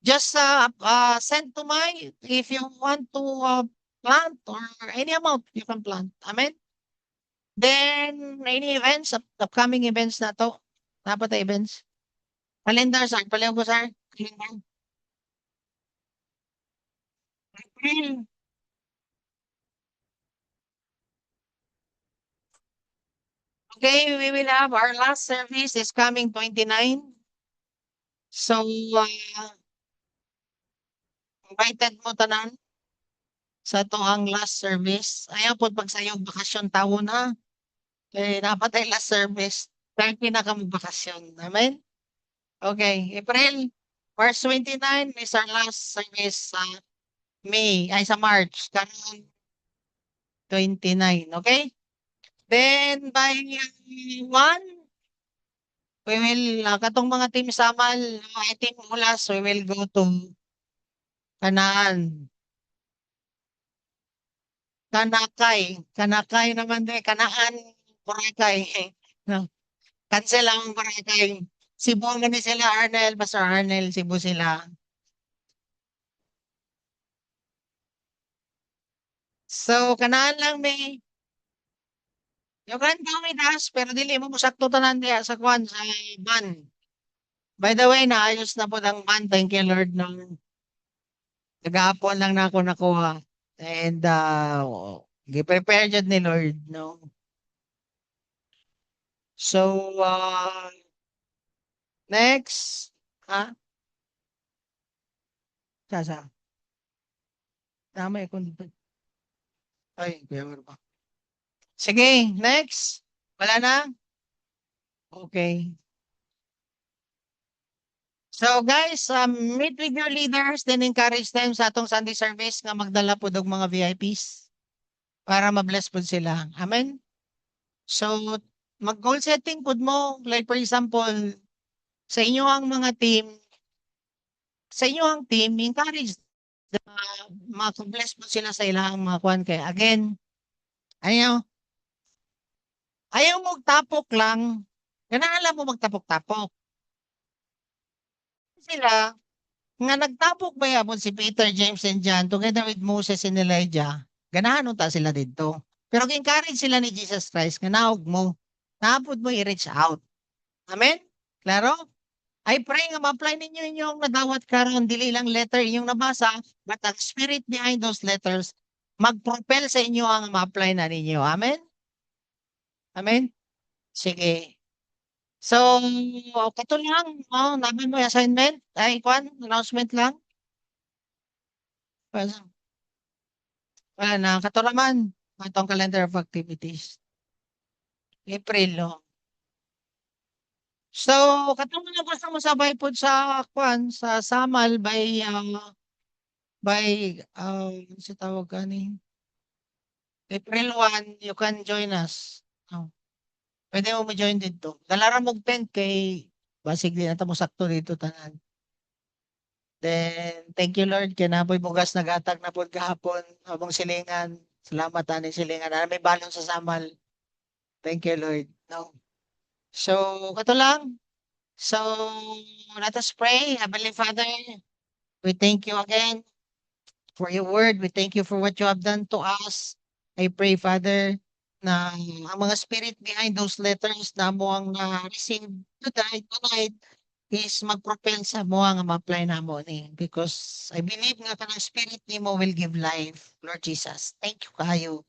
Just send to my if you want to plant or any amount you can plant. Amen? Then, any events, upcoming events na to. Dapat na events. Calendar, sir. Palayo ko, sir. Calendar. April. Okay, we will have our last service is coming 29. So, invited mo tanan sa to ang last service. Ayaw po pag sayong bakasyon taon na. Kaya napatay last service. 30 na kamo bakasyon. Amen? Okay, April. March 29 is our last service sa May, ay sa March. Karon 29, okay? Then by 1, we will, katong mga team Samal, team Ulas, we will go to Kanaan. Kanakay naman din, Kanaan, Boracay. No, cancel ang Boracay. Cebu na ni sila, Arnel, Pastor Arnel, Cebu sila. So, Kanaan lang may, yung kan kami das, pero dili mo musakto tanan diya sa kwan, sa ban. By the way, naayos na po ang ban. Thank you, Lord, ng nagahapon lang na ako nakuha. And, gi-prepare dyan ni Lord, no? So, next, ha? Sasa. Tama eh, kung ay, kaya ba? Sige, next. Wala na? Okay. So guys, meet with your leaders, then encourage them sa atong Sunday service nga magdala po og mga VIPs para ma-bless po sila. Amen? So, mag-goal setting po mo, like for example, sa inyo ang mga team, encourage na ma-bless po sila sa ilang mga kwan. Kaya again, ayaw magtapok lang. Ganahan lang mo magtapok-tapok. Sila, nga nagtapok ba yapon si Peter, James, and John together with Moses and Elijah, ganahan ta sila dito. Pero encourage sila ni Jesus Christ, nga naog mo, naapod mo i-reach out. Amen? Klaro? I pray nga ma-apply ninyo inyong nadawat karon dili lang letter inyong nabasa, but ang spirit behind those letters, mag-propel sa inyo ang ma-apply na ninyo. Amen? Amen? Sige. So, kato lang, namin mo yung assignment, ay, kwan, announcement lang. Wala na, kato naman, itong calendar of activities. April, no? So, katong mga gusto mo sabay po sa, kwan, sa Samal sa tawag gani, April 1, you can join us. Pwede mo ma-join dito. Dalara mo 10 kay basig din na mo sakto dito tanan. Then, thank you Lord, kaya napoy bugas nagatag na po kahapon, habang silingan. Salamat ani silingan. May balon sa Samal. Thank you Lord. No. So, kato lang. So, let us pray. Heavenly Father, we thank you again for your word. We thank you for what you have done to us. I pray, Father, na ang mga spirit behind those letters na mo ang na-receive tonight is mag-propel sa mo nga ma-apply na mo ni. Because I believe nga kanang spirit ni mo will give life, Lord Jesus. Thank you kayo.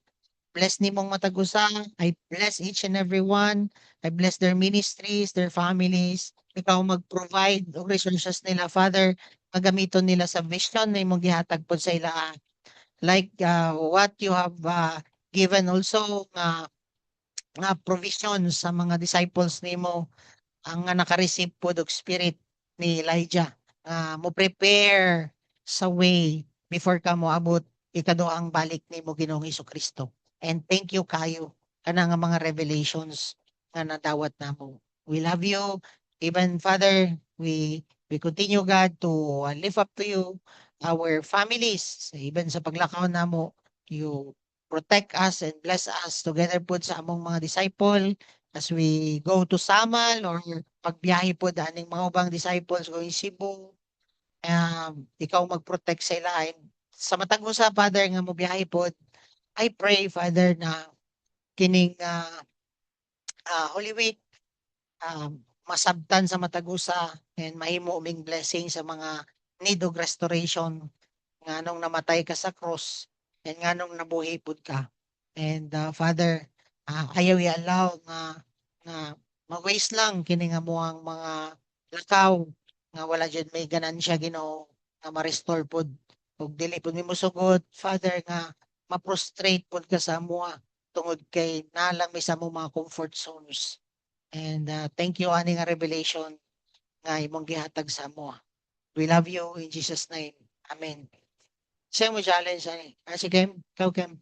Bless ni mong matagusa. I bless each and every one. I bless their ministries, their families. Ikaw mag-provide og resources nila, Father. Magamiton nila sa vision na imong gihatag pod sa ila. Like what you have given also nga provision sa mga disciples nimo ang nga naka-receive pod og spirit ni Elijah. Mo prepare sa way before ka moabot ikaduhang balik nimo Ginoong Hesukristo. And thank you kayo kana nga mga revelations nga nadawat namo. We love you. Even Father, we continue God to lift up to you our families. Even sa paglakaw namo, you protect us and bless us together po sa among mga disciple as we go to Samal or pagbiyahe po daning mga ubang disciples going Cebu. Ikaw mag-protect sa ilahin. Sa matag usa, Father, nga mobiyahe po, I pray, Father, na kining Holy Week, masabtan sa matagusa and mahimo uming blessing sa mga need og restoration nga nung namatay ka sa cross and nga nung nabuhi pud ka. And Father, ayaw i-allow nga ma-waste lang kini nga moang mga lakaw nga wala jud may ganansya Ginoo nga ma-restore pud ug dili pud nimo sugot Father nga ma-prostrate pud ka sa amoa tungod kay nalang may sa among mga comfort zones. And thank you ani nga revelation nga imong gihatag sa amoa. We love you in Jesus name. Amen. Siya mo challenge ani. Si Kem, ikaw Kem.